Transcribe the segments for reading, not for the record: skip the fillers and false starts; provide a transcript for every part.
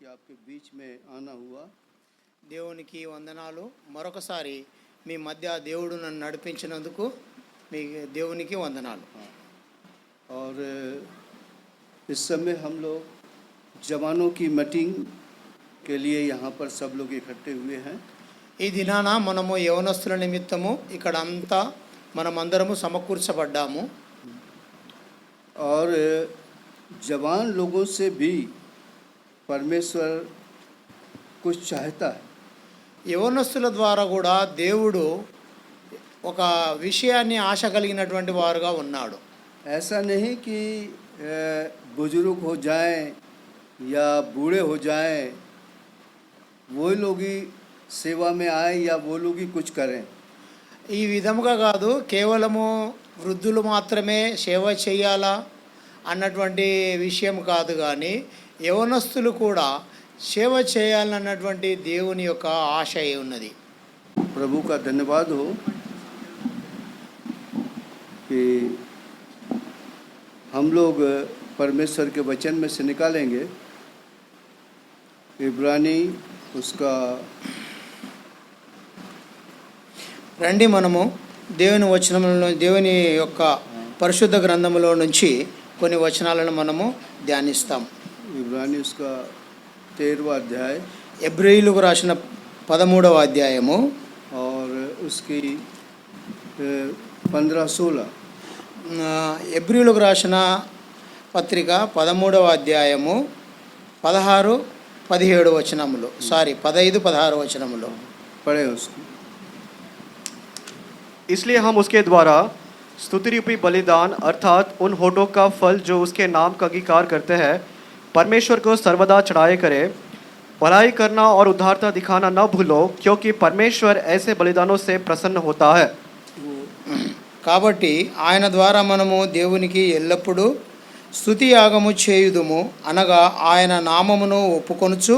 कि आपके बीच में आना हुआ। దేవునికి వందనాలు. మరొకసారి మీ మధ్య దేవుడు నన్ను నడిపించినందుకు మీ దేవునికి వందనాలు. और इस समय हम लोग जवानों की मीटिंग के लिए यहाँ पर सब लोग इकट्ठे हुए हैं. ఈ దినాన మనము యవనస్తుల నిమిత్తము ఇక్కడ అంతా మనమందరము సమకూర్చబడ్డాము. और जवान लोगों से भी परमेश्वर कुछ चाहता है. యవనస్తుల ద్వారా కూడా దేవుడు ఒక విషయాన్ని ఆశ కలిగినటువంటి వారుగా ఉన్నాడు. ऐसा नहीं कि बुजुर्ग हो जाएं या बूढ़े हो जाएं वो लोग ही सेवा में आए या वो लोग ही कुछ करें. ఈ విధముగా కాదు, కేవలము వృద్ధులు మాత్రమే సేవ చేయాలా అన్నటువంటి విషయం కాదు, కానీ యవనస్తులు కూడా సేవ చేయాలన్నటువంటి దేవుని యొక్క ఆశ ఉన్నది. प्रभु का धन्यवाद हो कि हम लोग परमेश्वर के वचन में से निकालेंगे इब्रानी उसका. రండి మనము దేవుని వచనంలో దేవుని యొక్క పరిశుద్ధ గ్రంథములో నుంచి కొన్ని వచనాలను మనము ధ్యానిస్తాం. इब्रानी उसका 13वां अध्याय ఎబ్రీయులకు రాసిన 13వ అధ్యాయము और उसकी 15-16. ఎబ్రీయులకు రాసిన పత్రిక 13వ అధ్యాయము 16-17 వచనములు, 15-16 వచనములు पढ़े उसको. इसलिए हम उसके द्वारा स्तुतिरूपी बलिदान अर्थात उन होठों का फल जो उसके नाम का अंगीकार करते हैं परमेश्वर को सर्वदा चढ़ाए करे. भलाई करना और उदारता दिखाना न भूलो, क्योंकि परमेश्वर ऐसे बलिदानों से प्रसन्न होता है. కాబట్టి ఆయన ద్వారా మనము దేవునికి ఎల్లప్పుడూ స్తుతి యాగము చేయుదుము, అనగా ఆయన నామమును ఒప్పుకొనుచు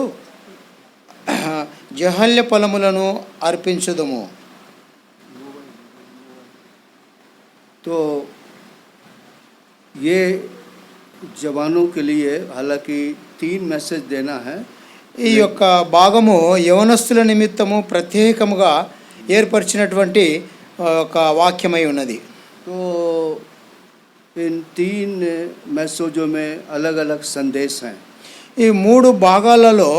జహల్య ఫలములను అర్పించుదుము. तो ये जवानों के लिए हालांकि 3 मैसेज देना है. ఈ యొక్క భాగము యవనస్తుల నిమిత్తము ప్రత్యేకముగా ఏర్పరిచినటువంటి ఒక వాక్యమై ఉన్నది. तो इन 3 मैसेजों में अलग अलग संदेश हैं. ఈ 3 భాగాలలో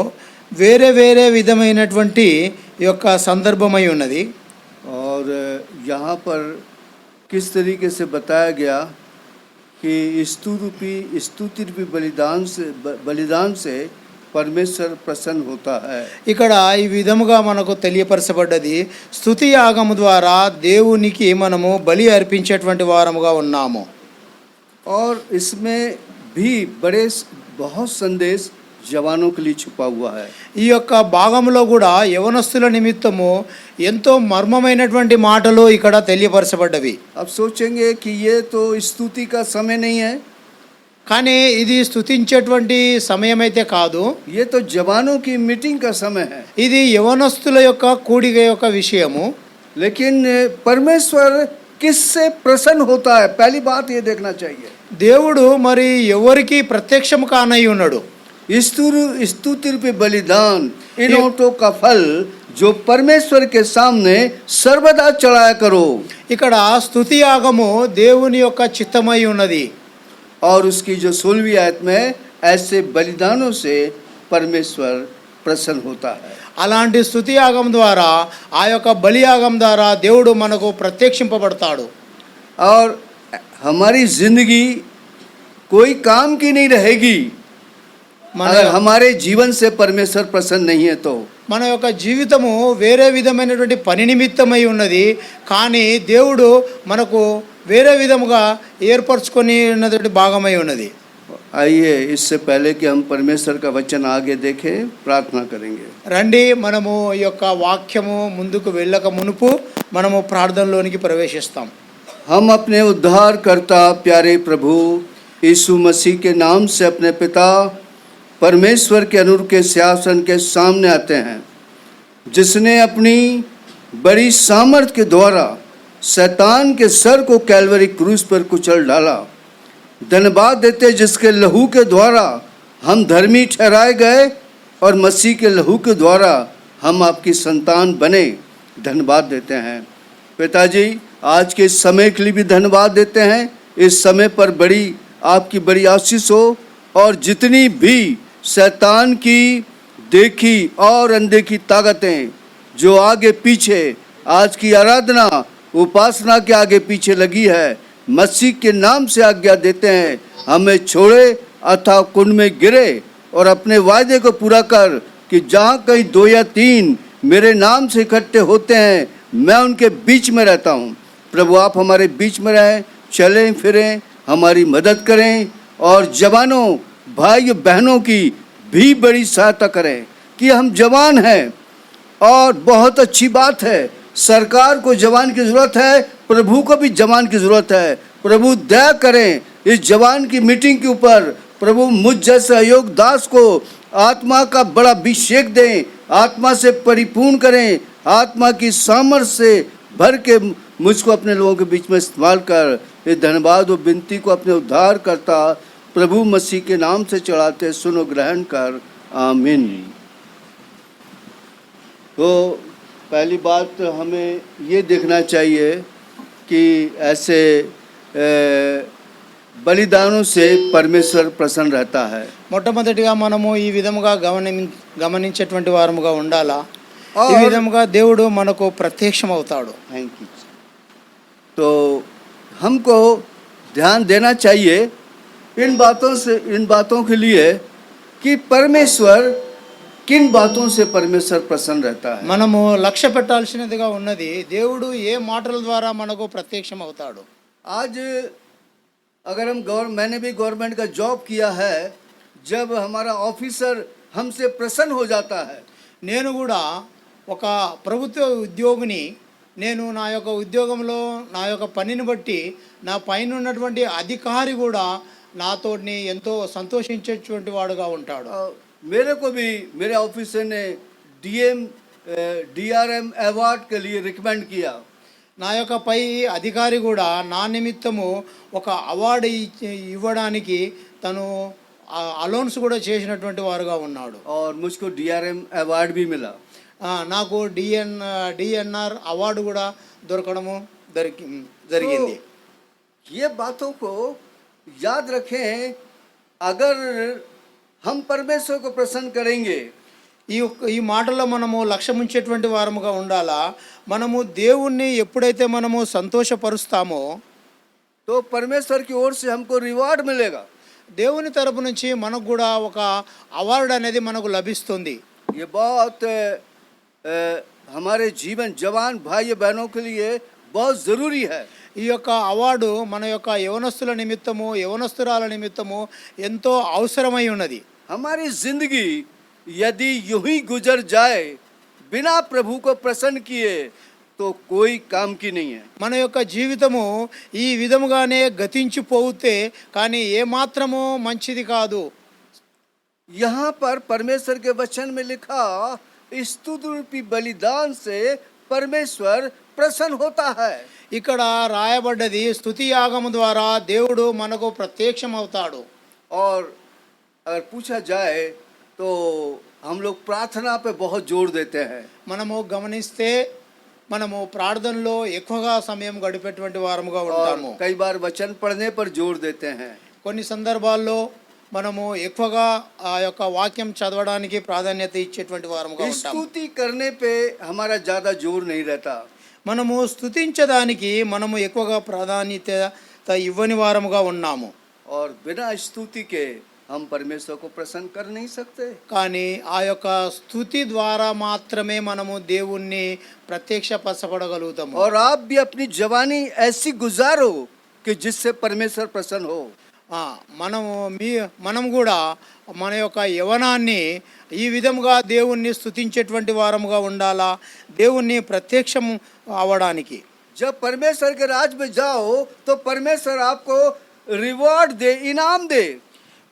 వేరే వేరే విధమైనటువంటి యొక్క సందర్భమై ఉన్నది. और यहाँ पर किस तरीके से बताया गया कि स्तुति रूपी बलिदान से परमेश्वर प्रसन्न होता है. ఇక్కడ ఈ విధముగా మనకు తెలియపరచబడ్డది, స్తుతి యాగము ద్వారా దేవునికి మనము బలి అర్పించేటువంటి వారముగా ఉన్నాము. और इसमें भी बहुत संदेश जवानों के लिए छुपा हुआ है. ఈ యొక్క భాగంలో కూడా యవనస్తుల నిమిత్తము ఎంతో మర్మమైనటువంటి మాటలు ఇక్కడ తెలియపరచబడ్డవి. अब सोचेंगे कि ये तो स्तुति का समय नहीं है, కానీ ఇది స్తుతించేటువంటి సమయం అయితే కాదు, ये तो जवानों की मीटिंग का समय है. ఇది యవనస్తుల యొక్క కూడిక యొక్క విషయము. लेकिन परमेश्वर किससे प्रसन्न होता है, पहली बात ये देखना चाहिए. దేవుడు మరి ఎవరికి ప్రత్యక్షం కానై ఉన్నాడు. स्तुति रूपी बलिदान इन होठों का फल जो परमेश्वर के सामने सर्वदा चढ़ाया करो. ఇక్కడ స్తుతి యాగము దేవుని యొక్క చిత్తమై ఉన్నది. और उसकी जो 16वीं आयत में ऐसे बलिदानों से परमेश्वर प्रसन्न होता है. అలాంటి స్తుతి యాగం ద్వారా, ఆ యొక్క బలి యాగం ద్వారా దేవుడు మనకు ప్రత్యక్షింపబడతాడు. और हमारी जिंदगी कोई काम की नहीं रहेगी अगर हमारे जीवन से परमेश्वर प्रसन्न नहीं है. तो మన యొక్క జీవితము వేరే విధమైనటువంటి పని నిమిత్తమై ఉన్నది, కానీ దేవుడు మనకు వేరే విధముగా ఏర్పరచుకొని ఉన్నటువంటి భాగమై ఉన్నది. आइए इससे पहले कि हम परमेश्वर का वचन आगे देखें, प्रार्थना करेंगे. రండి, మనము ఈ యొక్క వాక్యము ముందుకు వెళ్ళక మునుపు మనము ప్రార్థనలోనికి ప్రవేశిస్తాం. हम अपने उद्धारकर्ता प्यारे प्रभु यीशु मसीह के नाम से अपने पिता परमेश्वर के अनुग्रह के सिंहासन के सामने आते हैं, जिसने अपनी बड़ी सामर्थ के द्वारा शैतान के सर को कैलवरी क्रूस पर कुचल डाला. धन्यवाद देते जिसके लहू के द्वारा हम धर्मी ठहराए गए और मसीह के लहू के द्वारा हम आपकी संतान बने। धन्यवाद देते हैं पिताजी, आज के इस समय के लिए भी धन्यवाद देते हैं। इस समय पर आपकी बड़ी आशीष हो, और जितनी भी शैतान की देखी और अनदेखी ताकतें जो आगे पीछे आज की आराधना उपासना के आगे पीछे लगी है, मसीह के नाम से आज्ञा देते हैं, हमें छोड़े अथवा कुंड में गिरे, और अपने वायदे को पूरा कर कि जहाँ कहीं 2 या 3 मेरे नाम से इकट्ठे होते हैं, मैं उनके बीच में रहता हूँ। प्रभु आप हमारे बीच में रहें, चलें फिरें, हमारी मदद करें, और जवानों भाई बहनों की भी बड़ी सहायता करें कि हम जवान हैं। और बहुत अच्छी बात है, सरकार को जवान की ज़रूरत है, प्रभु को भी जवान की ज़रूरत है। प्रभु दया करें इस जवान की मीटिंग के ऊपर। प्रभु मुझ जैसे अयोग दास को आत्मा का बड़ा अभिषेक दें, आत्मा से परिपूर्ण करें, आत्मा की सामर्थ्य से भर के मुझको अपने लोगों के बीच में इस्तेमाल कर। ये धन्यवाद और विनती को अपने उद्धार करता प्रभु मसीह के नाम से चढ़ाते सुनो ग्रहण कर, आमीन। तो पहली बात हमें ये देखना चाहिए कि ऐसे बलिदानों से परमेश्वर प्रसन्न रहता है। మొట్టమొదటిగా మనము ఈ విధముగా గమనించేటువంటి వారముగా ఉండాలా। ఈ और విధముగా దేవుడు మనకు ప్రత్యక్షమవుతాడు। Thank you. तो हमको ध्यान देना चाहिए इन बातों के लिए कि परमेश्वर किन बातों से परमेश्वर प्रसन्न रहता है। మనము లక్ష్య పెట్టాల్సినదిగా ఉన్నది దేవుడు ఏ మాటల ద్వారా మనకు ప్రత్యక్షమవుతాడు। आज अगर मैंने भी गवर्नमेंट का जॉब किया है, जब हमारा ऑफिसर हमसे प्रसन्न हो जाता है। నేను కూడా ఒక ప్రభుత్వ ఉద్యోగిని, నేను నా యొక్క ఉద్యోగంలో నా యొక్క పనిని బట్టి నా పైన ఉన్నటువంటి అధికారి కూడా నాతోని ఎంతో సంతోషించేటువంటి వాడుగా ఉంటాడు। मेरे को भी मेरे ऑफिसर ने DRM अवार्ड के लिए रिकमेंड किया। నా యొక్క పై అధికారి కూడా నా నిమిత్తము ఒక అవార్డు ఇవ్వడానికి తను అలౌన్స్ కూడా చేసినటువంటి వారుగా ఉన్నాడు। और मुझको DRM अवार्ड भी मिला। నాకు DNR అవార్డు కూడా దొరకడము జరిగింది। ये बातों को याद रखें, अगर हम परमेश्वर को प्रसन्न करेंगे, ఈ మాటలో మనము లక్ష్యం ఉంచేటువంటి వారముగా ఉండాలా। మనము దేవుణ్ణి ఎప్పుడైతే మనము సంతోషపరుస్తామో तो परमेश्वर की ओर से हमको रिवार्ड मिलेगा। దేవుని తరపు నుంచి మనకు కూడా ఒక అవార్డు అనేది మనకు లభిస్తుంది। ये बहुत हमारे जीवन जवान भाई बहनों के लिए बहुत ज़रूरी है। ఈ యొక్క అవార్డు మన యొక్క యవనస్తుల నిమిత్తము యవనస్తురాల నిమిత్తము ఎంతో అవసరమై ఉన్నది। हमारी जिंदगी यदि यूं ही गुजर जाए बिना प्रभु को प्रसन्न किए तो कोई काम की नहीं है। మన యొక్క జీవితము ఈ విధముగానే గతించిపోతే కానీ ఏ మాత్రము మంచిది కాదు। यहाँ पर परमेश्वर के वचन में लिखा, स्तुति रूपी बलिदान से परमेश्वर प्रसन्न होता है। ఇక్కడ రాయబడ్డది స్తుతి యాగము ద్వారా దేవుడు మనకు ప్రత్యక్షమవుతాడు। और अगर पूछा जाए तो हम लोग प्रार्थना पे बहुत जोर देते हैं। మనము గమనిస్తే మనము ప్రార్థనలో ఎక్కువగా సమయం గడిపేటువంటి వారముగా और ఉంటాము। कई बार वचन पढ़ने पर जोर देते हैं। కొన్ని సందర్భాల్లో మనము ఎక్కువగా ఆ యొక్క వాక్యం చదవడానికి ప్రాధాన్యత ఇచ్చేటువంటి వారముగా ఉంటాము। स्तुति करने पे हमारा ज़्यादा जोर नहीं रहता। మనము స్తుతించడానికి మనము ఎక్కువగా ప్రాధాన్యత ఇవ్వని వారముగా ఉన్నాము। और बिना स्तुति के हम परमेश्वर को प्रसन्न कर नहीं सकते। కానీ ఆ యొక్క స్తుతి ద్వారా మాత్రమే మనము దేవుణ్ణి ప్రత్యక్షపరచబడగలుగుతాము। और आप भी अपनी जवानी ऐसी गुजारो कि जिससे परमेश्वर प्रसन्न हो। మనం కూడా మన యొక్క యవనాన్ని ఈ విధముగా దేవుణ్ణి స్తుతించేటువంటి వారముగా ఉండాలా, దేవుణ్ణి ప్రత్యక్షం అవ్వడానికి। जब परमेश्वर के राज में जाओ तो परमेश्वर आपको रिवॉर्ड दे, इनाम दे।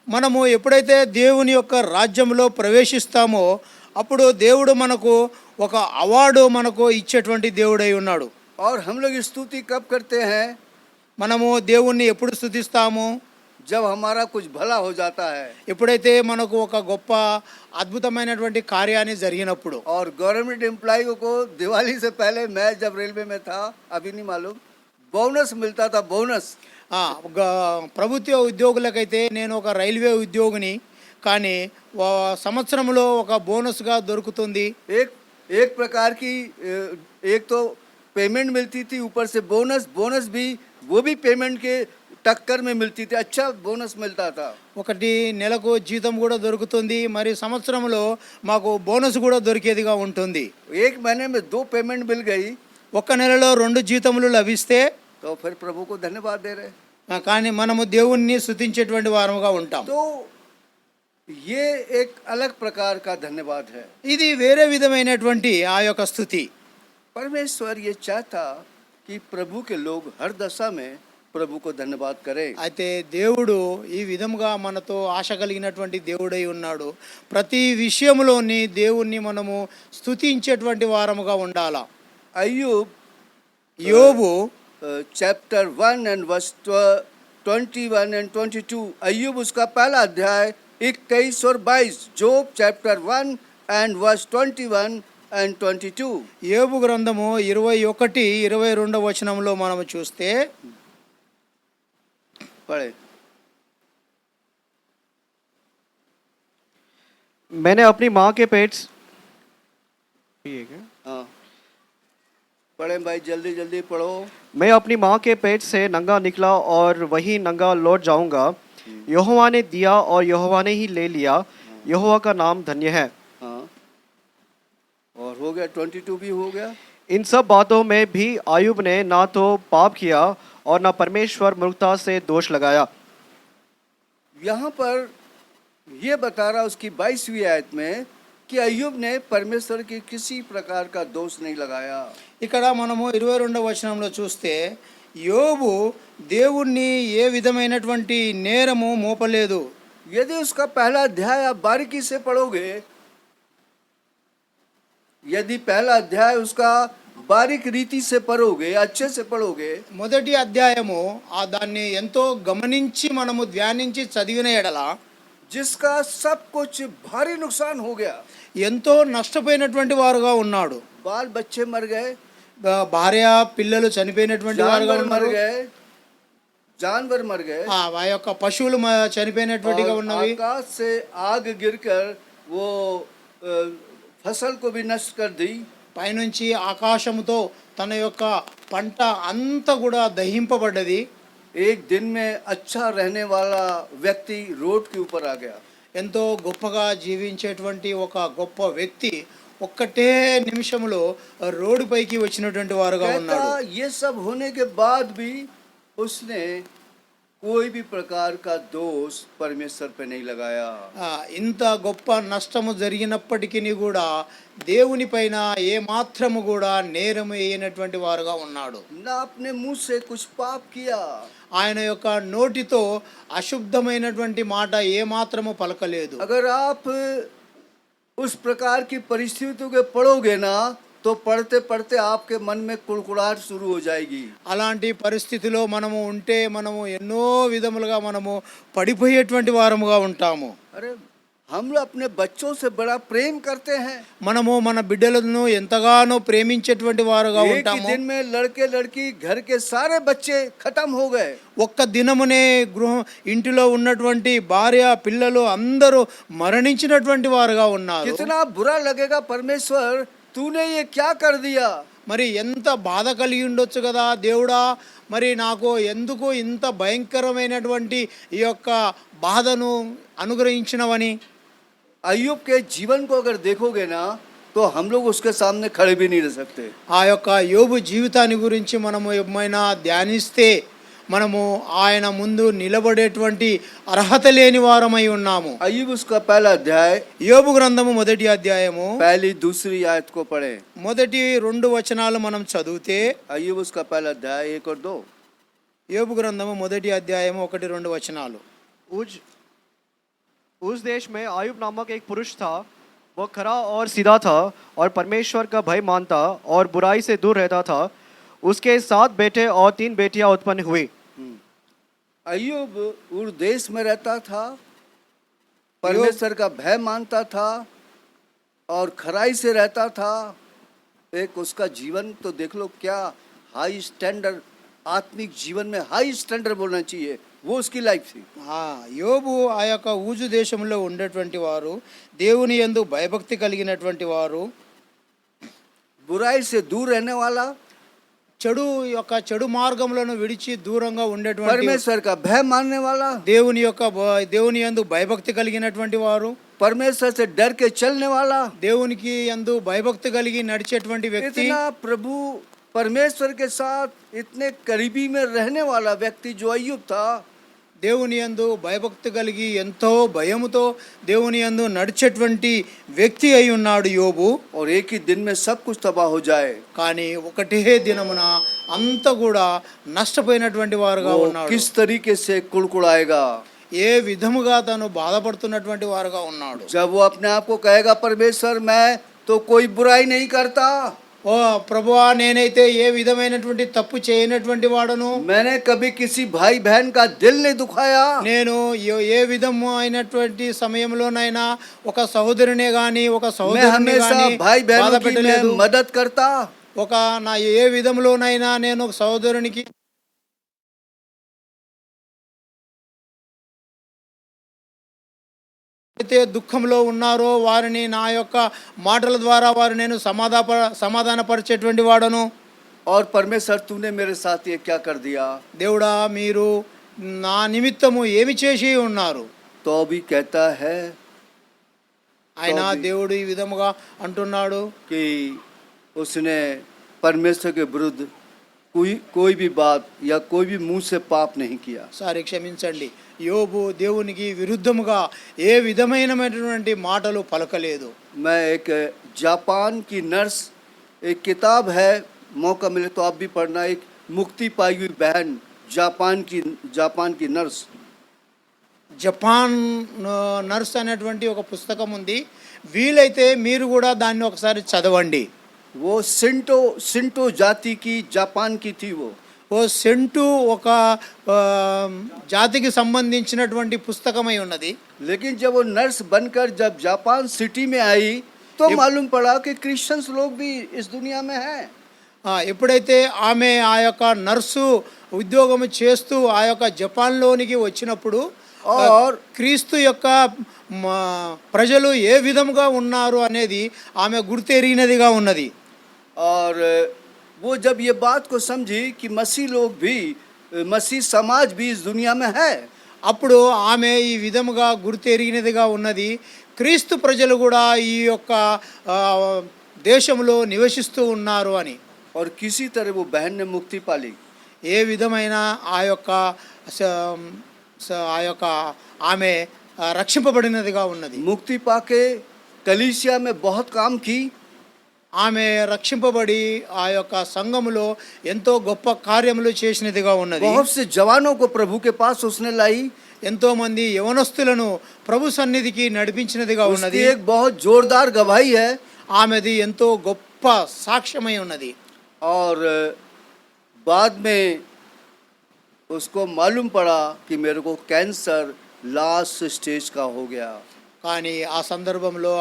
మనము ఎప్పుడైతే దేవుని యొక్క రాజ్యంలో ప్రవేశిస్తామో అప్పుడు దేవుడు మనకు ఒక అవార్డు మనకు ఇచ్చేటువంటి దేవుడై ఉన్నాడు। और हम लोग स्तुति कब करते हैं? మనము దేవుణ్ణి ఎప్పుడు స్తుతిస్తాము? जब हमारा कुछ भला हो जाता है ఎప్పుడైతే మనకు ఒక గొప్ప అద్భుతమైనటువంటి కార్యాన్ని జరిగినప్పుడు और गवर्नमेंट एम्प्लॉय को दिवाली से पहले मैं जब रेलवे में था अभी नहीं मालूम बोनस मिलता था बोनस ప్రభుత్వ ఉద్యోగులకైతే నేను ఒక రైల్వే ఉద్యోగిని కానీ సంవత్సరంలో ఒక బోనస్గా దొరుకుతుంది एक एक प्रकार की एक तो पेमेंट मिलती थी ऊपर से बोनस बोनस भी वो भी पेमेंट के टक्कर में मिलती थी अच्छा बोनस मिलता था ఒకటి నెలకు జీతం కూడా దొరుకుతుంది మరి సంవత్సరంలో మాకు బోనస్ కూడా దొరికేదిగా ఉంటుంది एक महीने में 2 पेमेंट मिल गई ఒక్క నెలలో 2 జీతములు లభిస్తే तो फिर प्रभु को धन्यवाद दे रहे కానీ మనము దేవుణ్ణి స్తుతించేటువంటి వారముగా ఉంటాం तो ये एक अलग प्रकार का धन्यवाद है ఇది వేరే విధమైనటువంటి ఆ యొక్క స్తుతి परमेश्वर ये चाहता कि प्रभु के लोग हर दशा में प्रभु को धन्यवाद करें అయితే దేవుడు ఈ విధముగా మనతో ఆశ కలిగినటువంటి దేవుడై ఉన్నాడు ప్రతి విషయంలోని దేవుణ్ణి మనము స్తుతించేటువంటి వారముగా ఉండాలా अय्यूब యోబు चैप्टर 1 एंड वर्स 21 एंड 22 अय्यूब उसका पहला अध्याय 21 और 22 जोब चैप्टर 1 एंड वर्स 21 एंड 22 యోబు గ్రంథము 21 22 వచనంలో మనము చూస్తే पढ़े मैंने अपनी माँ के पेट ये क्या? हाँ पढ़े भाई जल्दी जल्दी पढ़ो मैं अपनी माँ के पेट से नंगा निकला और वही नंगा लौट जाऊंगा यहोवा ने दिया और यहोवा ने ही ले लिया यहोवा का नाम धन्य है हाँ और हो गया 22 भी हो गया इन सब बातों में भी आयुब ने ना तो पाप किया और ना परमेश्वर मूर्खता से दोष लगाया यहाँ पर ये बता रहा उसकी 22वीं आयत में कि अय्यूब ने परमेश्वर की किसी प्रकार का दोष नहीं लगाया ఇక్కడ మనము 22వ వచనంలో చూస్తే యోబు దేవుణ్ణి ఏ విధమైనటువంటి నేరము మోపలేదు यदि उसका पहला अध्याय आप बारीकी से पढ़ोगे यदि पहला अध्याय उसका बारीक रीति से पढ़ोगे अच्छे से पढ़ोगे మొదటి అధ్యాయము దాన్ని ఎంతో గమనించి మనము ధ్యానించి చదివిన ఎడల जिसका सब कुछ भारी नुकसान हो गया ఎంతో నష్టపోయినటువంటి వారుగా ఉన్నాడు बाल बच्चे मर गए భార్య పిల్లలు చనిపోయినటువంటి వారుగా जानवर मर ఉన్నారు गए जानवर मर गए ఆ యొక్క పశువులు చనిపోయినటువంటిగా और ఉన్నవి आकाश से आग गिरकर वो फसल को भी नष्ट कर दी పైనుంచి ఆకాశముతో తన యొక్క పంట అంతా కూడా దహింపబడ్డది एक दिन में अच्छा रहने वाला व्यक्ति रोड के ऊपर आ गया ఎంతో గొప్పగా జీవించేటువంటి ఒక గొప్ప వ్యక్తి ఒక్కటే నిమిషంలో రోడ్డు పైకి వచ్చినటువంటి వారుగా ఉన్నాడు कहता ये सब होने के बाद भी उसने कोई भी प्रकार का दोष परमेश्वर पे नहीं लगाया ఇంత గొప్ప నష్టము జరిగినప్పటికీ కూడా దేవుని పైన ఏ మాత్రము కూడా నేరము వేయనటువంటి వారుగా ఉన్నాడు ना अपने मुंह से कुछ पाप किया ఆయన యొక్క నోటితో అశుద్ధమైనటువంటి మాట ఏ మాత్రము పలకలేదు अगर आप उस प्रकार की परिस्थितियों के पढ़ोगे ना तो पढ़ते पढ़ते आपके मन में कुड़कुड़ाहट शुरू हो जाएगी అలాంటి పరిస్థితిలో మనము ఉంటే మనము ఎన్నో విధములుగా మనము పడిపోయేటువంటి వారముగా ఉంటాము अरे हम लोग अपने बच्चों से बड़ा प्रेम करते हैं మనము మన బిడ్డలను ఎంతగానో ప్రేమించేటువంటి వారుగా एक ही ఉంటాము दिन में लड़के लड़की घर के सारे बच्चे खत्म हो गए ఒక్క దినమునే ఇంటిలో ఉన్నటువంటి భార్య పిల్లలు అందరూ మరణించినటువంటి వారుగా ఉన్నారు कितना बुरा लगेगा परमेश्वर तूने ये क्या कर दिया మరి ఎంత బాధ కలిగి ఉండొచ్చు కదా దేవుడా మరి నాకు ఎందుకు ఇంత భయంకరమైనటువంటి ఈ యొక్క బాధను అనుగ్రహించినవని अय्यूब के जीवन को अगर देखोगे ना तो हम लोग उसके सामने खड़े भी नहीं रह सकते ఆ యొక్క యోబు జీవితాన్ని గురించి మనము ఏమైనా ధ్యానిస్తే మనము ఆయన ముందు నిలబడేటువంటి అర్హత లేని వారమై ఉన్నాము अय्यूब उसका पहला अध्याय యోబు గ్రంథము మొదటి అధ్యాయము पहली दूसरी आयत को पढ़े మొదటి 2 వచనాలు మనం చదివితే अय्यूब उसका पहला अध्याय 1 और 2 యోబు గ్రంథము మొదటి అధ్యాయము 1-2 వచనాలు उस देश में आयुब नामक एक पुरुष था वह खरा और सीधा था और परमेश्वर का भय मानता और बुराई से दूर रहता था उसके 7 बेटे और 3 बेटियां उत्पन्न हुई अय्यूब उर देश में रहता था, परमेश्वर का भय मानता था और खराई से रहता था। एक उसका जीवन तो देख लो, क्या हाई स्टैंडर्ड, आत्मिक जीवन में हाई स्टैंडर्ड बोलना चाहिए, वो उसकी लाइफ थी। యోబు ఆ యొక్క ఊజు దేశంలో ఉండేటువంటి వారు, దేవుని యందు భయభక్తి కలిగినటువంటి వారు, बुराई से दूर रहने वाला, చెడు మార్గములను విడిచి దూరంగా ఉండేటువంటి, परमेश्वर का भय मानने वाला, దేవుని యందు భయభక్తి కలిగినటువంటి వారు, परमेश्वर से डर के चलने वाला, దేవునికి యందు భయభక్తి కలిగి నడిచేటువంటి వ్యక్తి, इतना प्रभु परमेश्वर के साथ इतने करीबी में रहने वाला व्यक्ति जो अय्यूब था, దేవుని యందు భయభక్తి కలిగి ఎంతో భయముతో దేవుని యందు నడిచేటువంటి వ్యక్తి అయి ఉన్నాడు యోబు. और एक ही दिन में सब कुछ तबाह हो जाए, కానీ ఒకటే దినమున అంత కూడా నష్టపోయినటువంటి వారుగా वो ఉన్నాడు. किस तरीके से कुड़कुड़ाएगा ఏ విధముగా తను బాధపడుతున్నటువంటి వారుగా ఉన్నాడు. जब वो अपने आप को कहेगा परमेश्वर मैं तो कोई बुराई नहीं करता, ఓ ప్రభువా, నేనైతే ఏ విధమైనటువంటి తప్పు చేయనటువంటి వాడను, मैंने कभी किसी भाई बहन का दिल नहीं दुखाया, నేను ఏ విధము అయినటువంటి సమయంలోనైనా ఒక సహోదరునే గాని ఒక मैं సహోదరుని हमेशा గాని भाई బాధ बहनों की పెట్టలేదు. मैं मदद करता, ఒక నా ఏ విధంలోనైనా నేను ఒక సహోదరునికి అయితే దుఃఖంలో ఉన్నారో వారిని నా యొక్క మాటల ద్వారా వారు నేను సమాధానపరిచేటువంటి వాడను. और परमेश्वर तूने मेरे साथ ये क्या कर दिया, దేవుడా, మీరు నా నిమిత్తము ఏమి చేసి ఉన్నారు. तो भी कहता है ఆయన దేవుడు ఈ విధముగా అంటున్నాడు कि उसने परमेश्वर के विरुद्ध कोई भी बात या कोई भी मुंह से पाप नहीं किया। సారీ, క్షమించండి, యోబు దేవునికి విరుద్ధముగా ఏ విధమైనటువంటి మాటలు పలకలేదు. मैं एक जापान की नर्स, एक किताब है, मौका मिले तो आप भी पढ़ना, एक मुक्ति पाई हुई बहन, जापान की नर्स, జపాన్ నర్స్ అనేటువంటి ఒక పుస్తకం ఉంది. వీలైతే మీరు కూడా దాన్ని ఒకసారి చదవండి. वो सिंटो जाति की जापान की थी वो। ఓ సెంటు ఒక జాతికి సంబంధించినటువంటి పుస్తకమై ఉన్నది. लेकिन जब वो नर्स बनकर जब जापान सिटी में आई तो मालूम पड़ा कि क्रिश्चियंस लोग भी इस दुनिया में हैं। ఎప్పుడైతే ఆమె ఆ యొక్క నర్సు ఉద్యోగం చేస్తూ ఆ యొక్క జపాన్లోనికి వచ్చినప్పుడు క్రీస్తు యొక్క ప్రజలు ఏ విధముగా ఉన్నారు అనేది ఆమె గుర్తెరిగినదిగా ఉన్నది. और वो जब ये बात को समझी कि मसीह लोग भी, मसीह समाज भी इस दुनिया में है, అప్పుడు ఆమె ఈ విధముగా గుర్తెరిగినదిగా ఉన్నది. క్రీస్తు ప్రజలు కూడా ఈ యొక్క దేశంలో నివసిస్తూ ఉన్నారు అని. और किसी तरह वो बहन ने मुक्ति पाली। ఏ విధమైన ఆ యొక్క ఆమె రక్షింపబడినదిగా ఉన్నది. मुक्ति पाके कलीसिया में बहुत काम की, ఆమె రక్షింపబడి ఆ యొక్క సంఘములో ఎంతో గొప్ప కార్యములు చేసినదిగా ఉన్నది. बहुत से जवानों को प्रभु के पास उसने लाई, ఎంతో మంది యవనస్తులను ప్రభు సన్నిధికి నడిపించినదిగా ఉన్నది. उसकी एक बहुत जोरदार गवाही है। ఆమెది ఎంతో గొప్ప సాక్ష్యమై ఉన్నది. और बाद में उसको मालूम पड़ा कि मेरे को कैंसर लास्ट स्टेज का हो गया। కానీ ఆ సందర్భంలో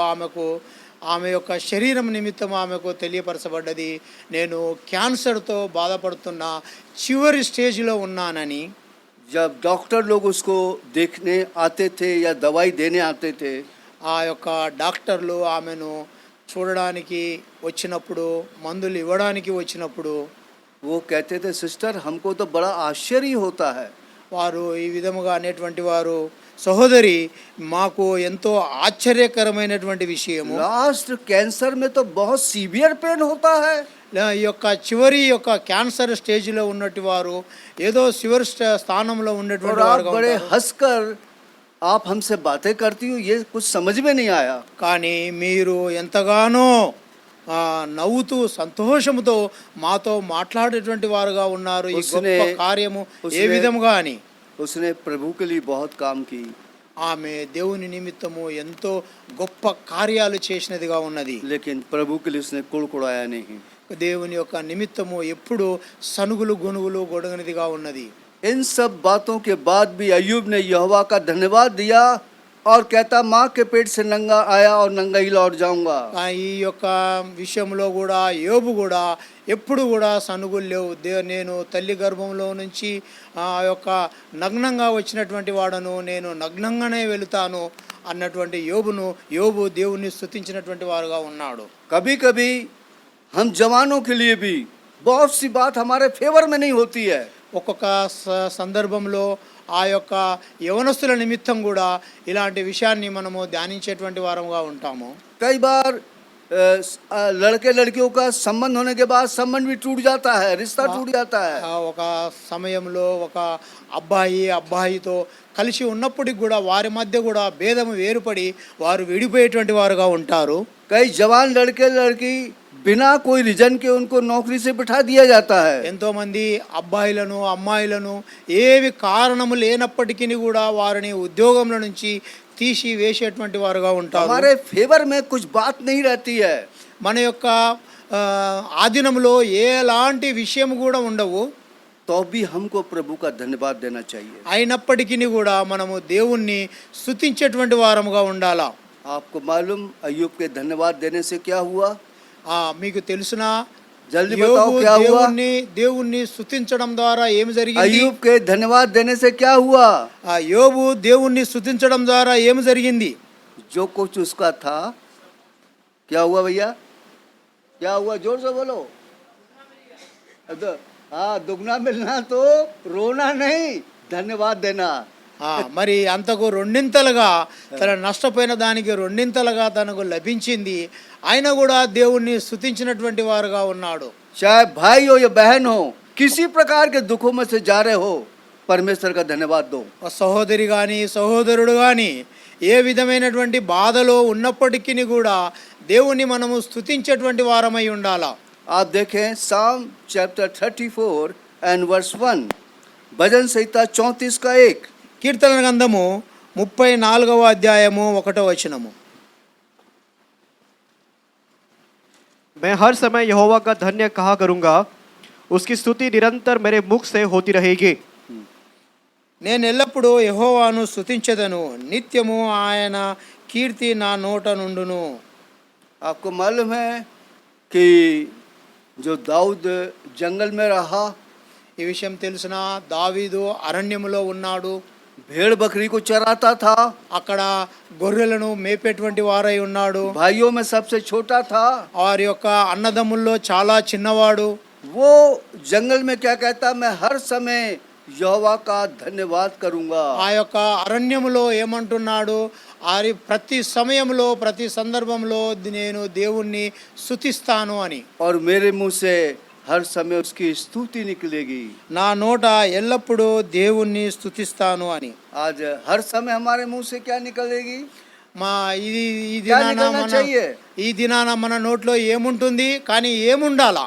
ఆమె యొక్క శరీరం నిమిత్తం ఆమెకు తెలియపరచబడ్డది, నేను క్యాన్సర్తో బాధపడుతున్న చివరి స్టేజ్లో ఉన్నానని. जब डॉक्टर लोग उसको देखने आते थे या दवाई देने आते थे, ఆ యొక్క డాక్టర్లు ఆమెను చూడడానికి వచ్చినప్పుడు, మందులు ఇవ్వడానికి వచ్చినప్పుడు वो कहते थे सिस्टर हमको तो बड़ा आश्चर्य होता है, వారు ఈ విధముగా అనేటువంటి వారు, సహోదరి మాకు ఎంతో ఆశ్చర్యకరమైనటువంటి విషయము, लास्ट कैंसर में तो बहुत सीवियर पेन होता है, ఈ యొక్క చివరి యొక్క క్యాన్సర్ స్టేజ్లో ఉన్నటువంటి వారు ఏదో చివరి స్థానంలో और ఉన్నటువంటి आप వారుగా बड़े ఉంటారు. हंसकर आप हमसे बातें करती हो, ये कुछ समझ में नहीं आया। కానీ మీరు ఎంతగానో నవ్వుతూ సంతోషముతో మాతో మాట్లాడేటువంటి వారుగా ఉన్నారు. ఈ గొప్ప కార్యము ఏ విధముగా అని. उसने प्रभु के लिए बहुत काम की, ఆమె దేవుని నిమిత్తము ఎంతో గొప్ప కార్యాలు చేసినదిగా ఉన్నది. लेकिन प्रभु के लिए उसने कुड़कुड़ाया नहीं। దేవుని యొక్క నిమిత్తము ఎప్పుడు సనుగులు గొనుగులు గొడగనిదిగా ఉన్నది. इन सब बातों के बाद भी अय्यूब ने यहोवा का धन्यवाद दिया और कहता माँ के पेट से नंगा आया और नंगा ही लौट जाऊंगा। ఈ యొక్క విషయంలో కూడా యోబు కూడా ఎప్పుడు కూడా సనుగులు లేవు. నేను తల్లి గర్భంలో నుంచి ఆ యొక్క నగ్నంగా వచ్చినటువంటి వాడను, నేను నగ్నంగానే వెళుతాను అన్నటువంటి యోబు దేవుణ్ణి స్తుతించినటువంటి వారుగా ఉన్నాడు. कभी कभी हम जवानों के लिए भी बहुत सी बात हमारे फेवर में नहीं होती है। ఒక్కొక్క సందర్భంలో ఆ యొక్క యవనస్తుల నిమిత్తం కూడా ఇలాంటి విషయాన్ని మనము ధ్యానించేటువంటి వారంగా ఉంటాము. कई बार लड़के लड़कियों का संबंध होने के बाद संबंध भी टूट जाता है, रिश्ता टूट जाता है। ఒక సమయంలో ఒక అబ్బాయితో కలిసి ఉన్నప్పటికి కూడా వారి మధ్య కూడా భేదము వేరుపడి వారు విడిపోయేటువంటి వారుగా ఉంటారు. कई जवान लड़के लड़की बिना कोई रीजन के उनको नौकरी से बिठा दिया जाता है। ఎంతో మంది అబ్బాయిలను అమ్మాయిలను ఏవి కారణము లేనప్పటికీ కూడా వారిని ఉద్యోగంలో నుంచి తీసి వేసేటువంటి వారుగా ఉంటారు. हमारे फेवर में कुछ बात नहीं रहती है। మన యొక్క ఆధీనంలో ఎలాంటి విషయం కూడా ఉండవు. तो भी हमको प्रभु का धन्यवाद देना चाहिए। అయినప్పటికీ కూడా మనము దేవుణ్ణి స్తుతించేటువంటి వారముగా ఉండాలా. आपको मालूम अय्यूब के धन्यवाद देने से क्या हुआ? మీకు తెలుసునా जल्दी बताओ क्या हुआ? దేవుణ్ణి స్తుతించడం ద్వారా ఏమి జరిగింది? अय्यूब के धन्यवाद देने से क्या हुआ? యోబు దేవుణ్ణి స్తుతించడం ద్వారా ఏమి జరిగింది? जो कुछ उसका था क्या हुआ भैया? क्या हुआ? जोर से बोलो। हाँ, दुगना मिलना तो रोना नहीं, धन्यवाद देना। మరి అంతకు రెండింతలుగా తన నష్టపోయిన దానికి రెండింతలుగా తనకు లభించింది. ఆయన కూడా దేవుణ్ణి స్తుతించినటువంటి వారుగా ఉన్నాడు. चाहे भाई हो या बहन हो, किसी प्रकार के दुखों में से जा रहे हो, परमेश्वर का धन्यवाद दो। సహోదరి కానీ సహోదరుడు కానీ ఏ విధమైనటువంటి బాధలో ఉన్నప్పటికీ కూడా దేవుణ్ణి మనము స్తుతించేటువంటి వారమై ఉండాలా. आप देखें साम चैप्टर 34 एंड वर्स 1, भजन संहिता 34 का 1। కీర్తన గ్రంథము 34వ అధ్యాయము 1వ వచనము. मैं हर समय यहोवा का धन्य कहा करूँगा, उसकी स्तुति निरंतर मेरे मुख से होती रहेगी। నేను ఎల్లప్పుడూ యెహోవాను స్తుతించెదను, నిత్యము ఆయన కీర్తి నా నోట నుండును. आपको मालूम है कि जो दाऊद जंगल में रहा, ఈ విషయం తెలిసిన దావీదు అరణ్యములో ఉన్నాడు. भेड़ बकरी को चराता था, అక్కడ గొర్రెలను మేపేటువంటి వారై ఉన్నాడు. भाइयों में सबसे छोटा था। వారి యొక్క అన్నదమ్ముల్లో చాలా చిన్నవాడు. वो जंगल में क्या कहता? मैं हर समय यहोवा का धन्यवाद करूंगा। ఆ యొక్క అరణ్యములో ఏమంటున్నాడు? ప్రతి సమయంలో ప్రతి సందర్భంలో నేను దేవుణ్ణి స్తుతిస్తాను అని. और मेरे मुंह से हर समय उसकी स्तुति निकलेगी। నా నోట ఎల్లప్పుడూ దేవుణ్ణి స్తుతిస్తాను అని. आज हर समय हमारे मुंह से क्या निकलेगी? మా ఇది ఈ क्या దినాన निकलना चाहिए? ఈ దినాన మన నోట్లో ఏముంటుంది? కానీ ఏముండాలా?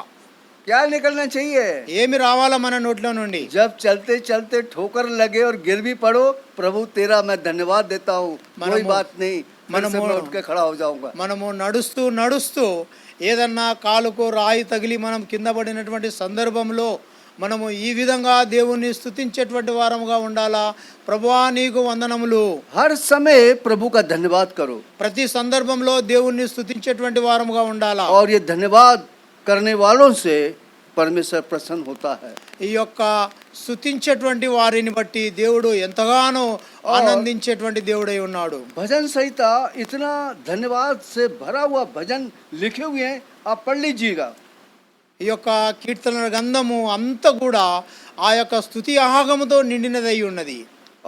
क्या निकलना चाहिए? ఏమి రావాలా మన నోట్లో నుండి? जब चलते चलते ठोकर लगे और गिर भी पड़ो, प्रभु तेरा मैं धन्यवाद देता हूँ, कोई बात नहीं, फिर से मैं उठ के खड़ा हो जाऊंगा। మనము నడుస్తూ నడుస్తూ ఏదన్నా కాలుకు రాయి తగిలి మనం కింద పడినటువంటి సందర్భంలో మనము ఈ విధంగా దేవుణ్ణి స్తుతించేటువంటి వారముగా ఉండాలా. ప్రభువా నీకు వందనములు. हर समय प्रभु का धन्यवाद करो ప్రతి సందర్భంలో దేవుణ్ణి స్తుతించేటువంటి వారముగా ఉండాలా. और ये धन्यवाद करने वालों से परमेश्वर प्रसन्न होता है। ఈ యొక్క స్తుతించేటువంటి వారిని బట్టి దేవుడు ఎంతగానో ఆనందించేటువంటి దేవుడై ఉన్నాడు. भजन संहिता इतना धन्यवाद से भरा हुआ भजन लिखे हुए हैं, आप पढ़ लीजिएगा। ఈ యొక్క కీర్తనల గ్రంథము అంతా కూడా ఆ యొక్క స్తుతి ఆగముతో నిండినదై ఉన్నది.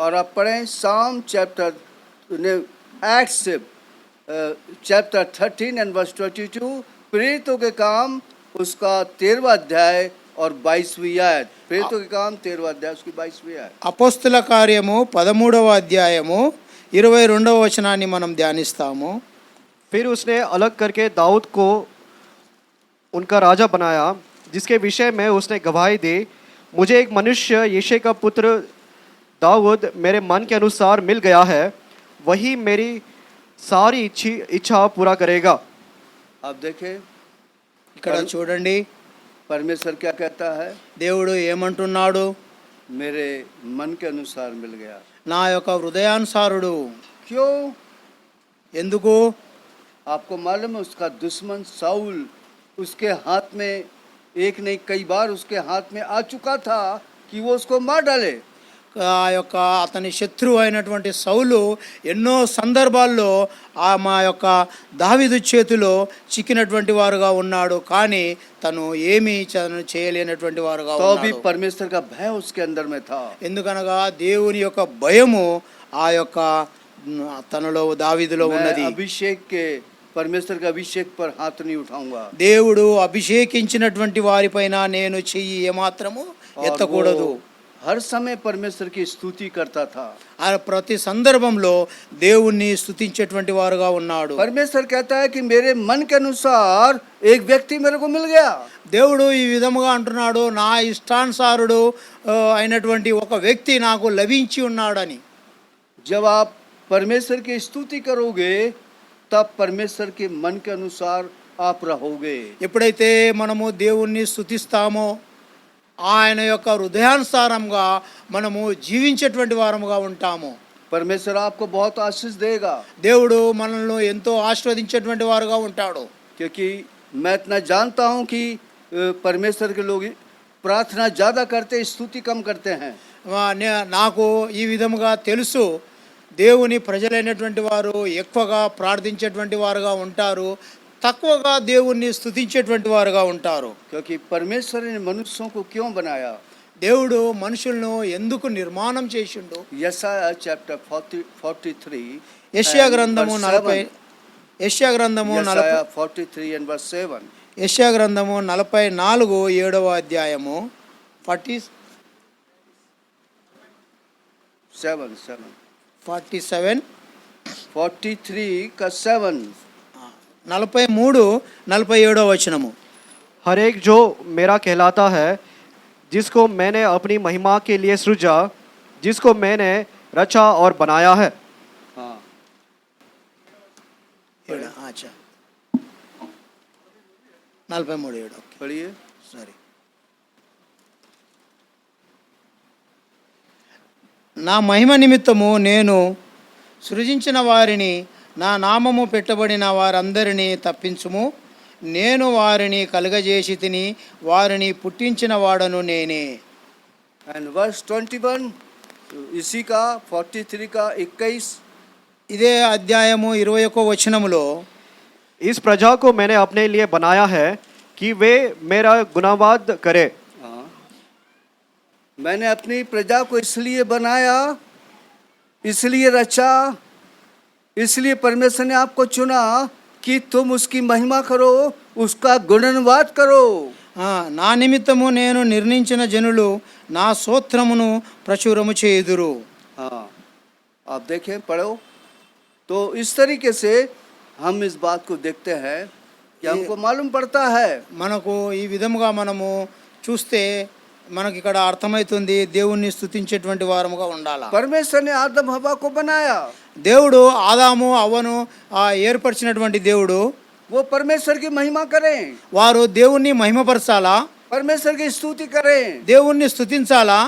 और आप पढ़ें psalm chapter Acts chapter 13 and verse 22, प्रेरितों के काम उसका 13वां अध्याय और 22वीं आयत। प्रेरितों के काम 13वां अध्याय उसकी 22वीं आयत। అపోస్తుల కార్యము 13వ అధ్యాయము 22వ వచనాన్ని మనం ధ్యానిస్తాము. फिर उसने अलग करके दाऊद को उनका राजा बनाया, जिसके विषय में उसने गवाही दी, मुझे एक मनुष्य यिशै का पुत्र दाऊद मेरे मन के अनुसार मिल गया है, वही मेरी सारी इच्छा पूरा करेगा। आप देखें ఇక్కడ చూడండి परमेश्वर क्या कहता है? దేవుడు ఏమంటున్నాడు? मेरे मन के अनुसार मिल गया। నా యొక్క హృదయానుసారుడు. क्यों? ఎందుకు? आपको मालूम है उसका दुश्मन साउल उसके हाथ में एक नहीं कई बार उसके हाथ में आ चुका था कि वो उसको मार डाले। ఆ యొక్క అతని శత్రువు అయినటువంటి సౌలు ఎన్నో సందర్భాల్లో మా యొక్క దావీదు చేతిలో చిక్కినటువంటి వారుగా ఉన్నాడు. కానీ తను ఏమీ చేయలేనటువంటి వారుగా तो भी ఉన్నాడు. परमेश्वर का भय उसके अंदर में था। ఎందుకనగా దేవుని యొక్క భయము ఆ యొక్క తనలో దావీదులో मैं ఉన్నది. अभिषेक के परमेश्वर का अभिषेक पर हाथ नहीं उठाऊंगा। దేవుడు అభిషేకించినటువంటి వారిపైన నేను చెయ్యి ఏమాత్రము और ఎత్తకూడదు. वो हर समय परमेश्वर की स्तुति करता था। ఆ ప్రతి సందర్భంలో దేవుణ్ణి స్తుతించేటువంటి వారుగా ఉన్నాడు. परमेश्वर कहता है कि मेरे मन के अनुसार एक व्यक्ति मेरे को मिल गया। దేవుడు ఈ విధముగా అంటున్నాడు, నా ఇష్టానుసారుడు అయినటువంటి ఒక వ్యక్తి నాకు లభించి ఉన్నాడని. जब आप परमेश्वर की स्तुति करोगे तब परमेश्वर के मन के अनुसार आप रहोगे। ఎప్పుడైతే మనము దేవుణ్ణి స్తుతిస్తామో ఆయన యొక్క హృదయానుసారంగా మనము జీవించేటువంటి వారముగా ఉంటాము. परमेश्वर आपको बहुत आशीष देगा, దేవుడు మనల్ని ఎంతో ఆశీర్వదించేటువంటి వారుగా ఉంటాడు. क्योंकि मैं इतना जानता हूँ कि परमेश्वर के लोग प्रार्थना ज़्यादा करते स्तुति कम करते हैं। నాకు ఈ విధముగా తెలుసు, దేవుని ప్రజలైనటువంటి వారు ఎక్కువగా ప్రార్థించేటువంటి వారుగా ఉంటారు, తక్కువగా దేవుణ్ణి స్తుతించేటువంటి వారుగా ఉంటారు. क्योंकि परमेश्वर ने मनुष्यों को क्यों बनाया? దేవుడు మనుషులను ఎందుకు నిర్మాణం చేసిండు? यशायाह चैप्टर 43 యెషయా గ్రంథము 40 యెషయా గ్రంథము 40 43 and verse 7. యెషయా గ్రంథము 44 7వ అధ్యాయము 47 43 का 7. 43 47వ వచనము. हर एक जो मेरा कहलाता है, जिसको मैंने अपनी महिमा के लिए सृजा, जिसको मैंने रचा और बनाया है। हाँ, అచ్చా 43 7 पढ़िए। సరే. నా మహిమ నిమిత్తము నేను సృజించిన వారిని, నా నామము పెట్టబడిన వారందరినీ తప్పించుము. నేను వారిని కలుగజేసి తిని, వారిని పుట్టించిన వాడను నేనే. And verse 21 इसी का 43 का 21. ఇదే అధ్యాయము 21వ వచనములో, इस प्रजा को मैंने अपने लिए बनाया है कि वे मेरा गुनावाद करे। हाँ, मैंने अपनी प्रजा को इसलिए बनाया, इसलिए रचा, इसलिए परमेश्वर ने आपको चुना कि तुम उसकी महिमा करो, उसका गुणनवाद करो। నా నిమిత్తము నేను నిర్ణయించిన జనులు నా స్తోత్రమును ప్రచురము చేయుదురు. हाँ, आप देखें, पढ़ो। तो इस तरीके से हम इस बात को देखते हैं कि हमको मालूम पड़ता है మనకు ఈ విధముగా మనము చూస్తే మనకి ఇక్కడ అర్థమవుతుంది, దేవుణ్ణి స్తుతించేటువంటి వారముగా ఉండాలా. परमेश्वर ने आदम हवा को बनाया, దేవుడు ఆదాము అవ్వను ఏర్పరిచినటువంటి దేవుడు, वो परमेश्वर की महिमा करें, వారు దేవుణ్ణి మహిమపరచాలా, परमेश्वर की स्तुति करें। దేవుణ్ణి స్తుతించాలా.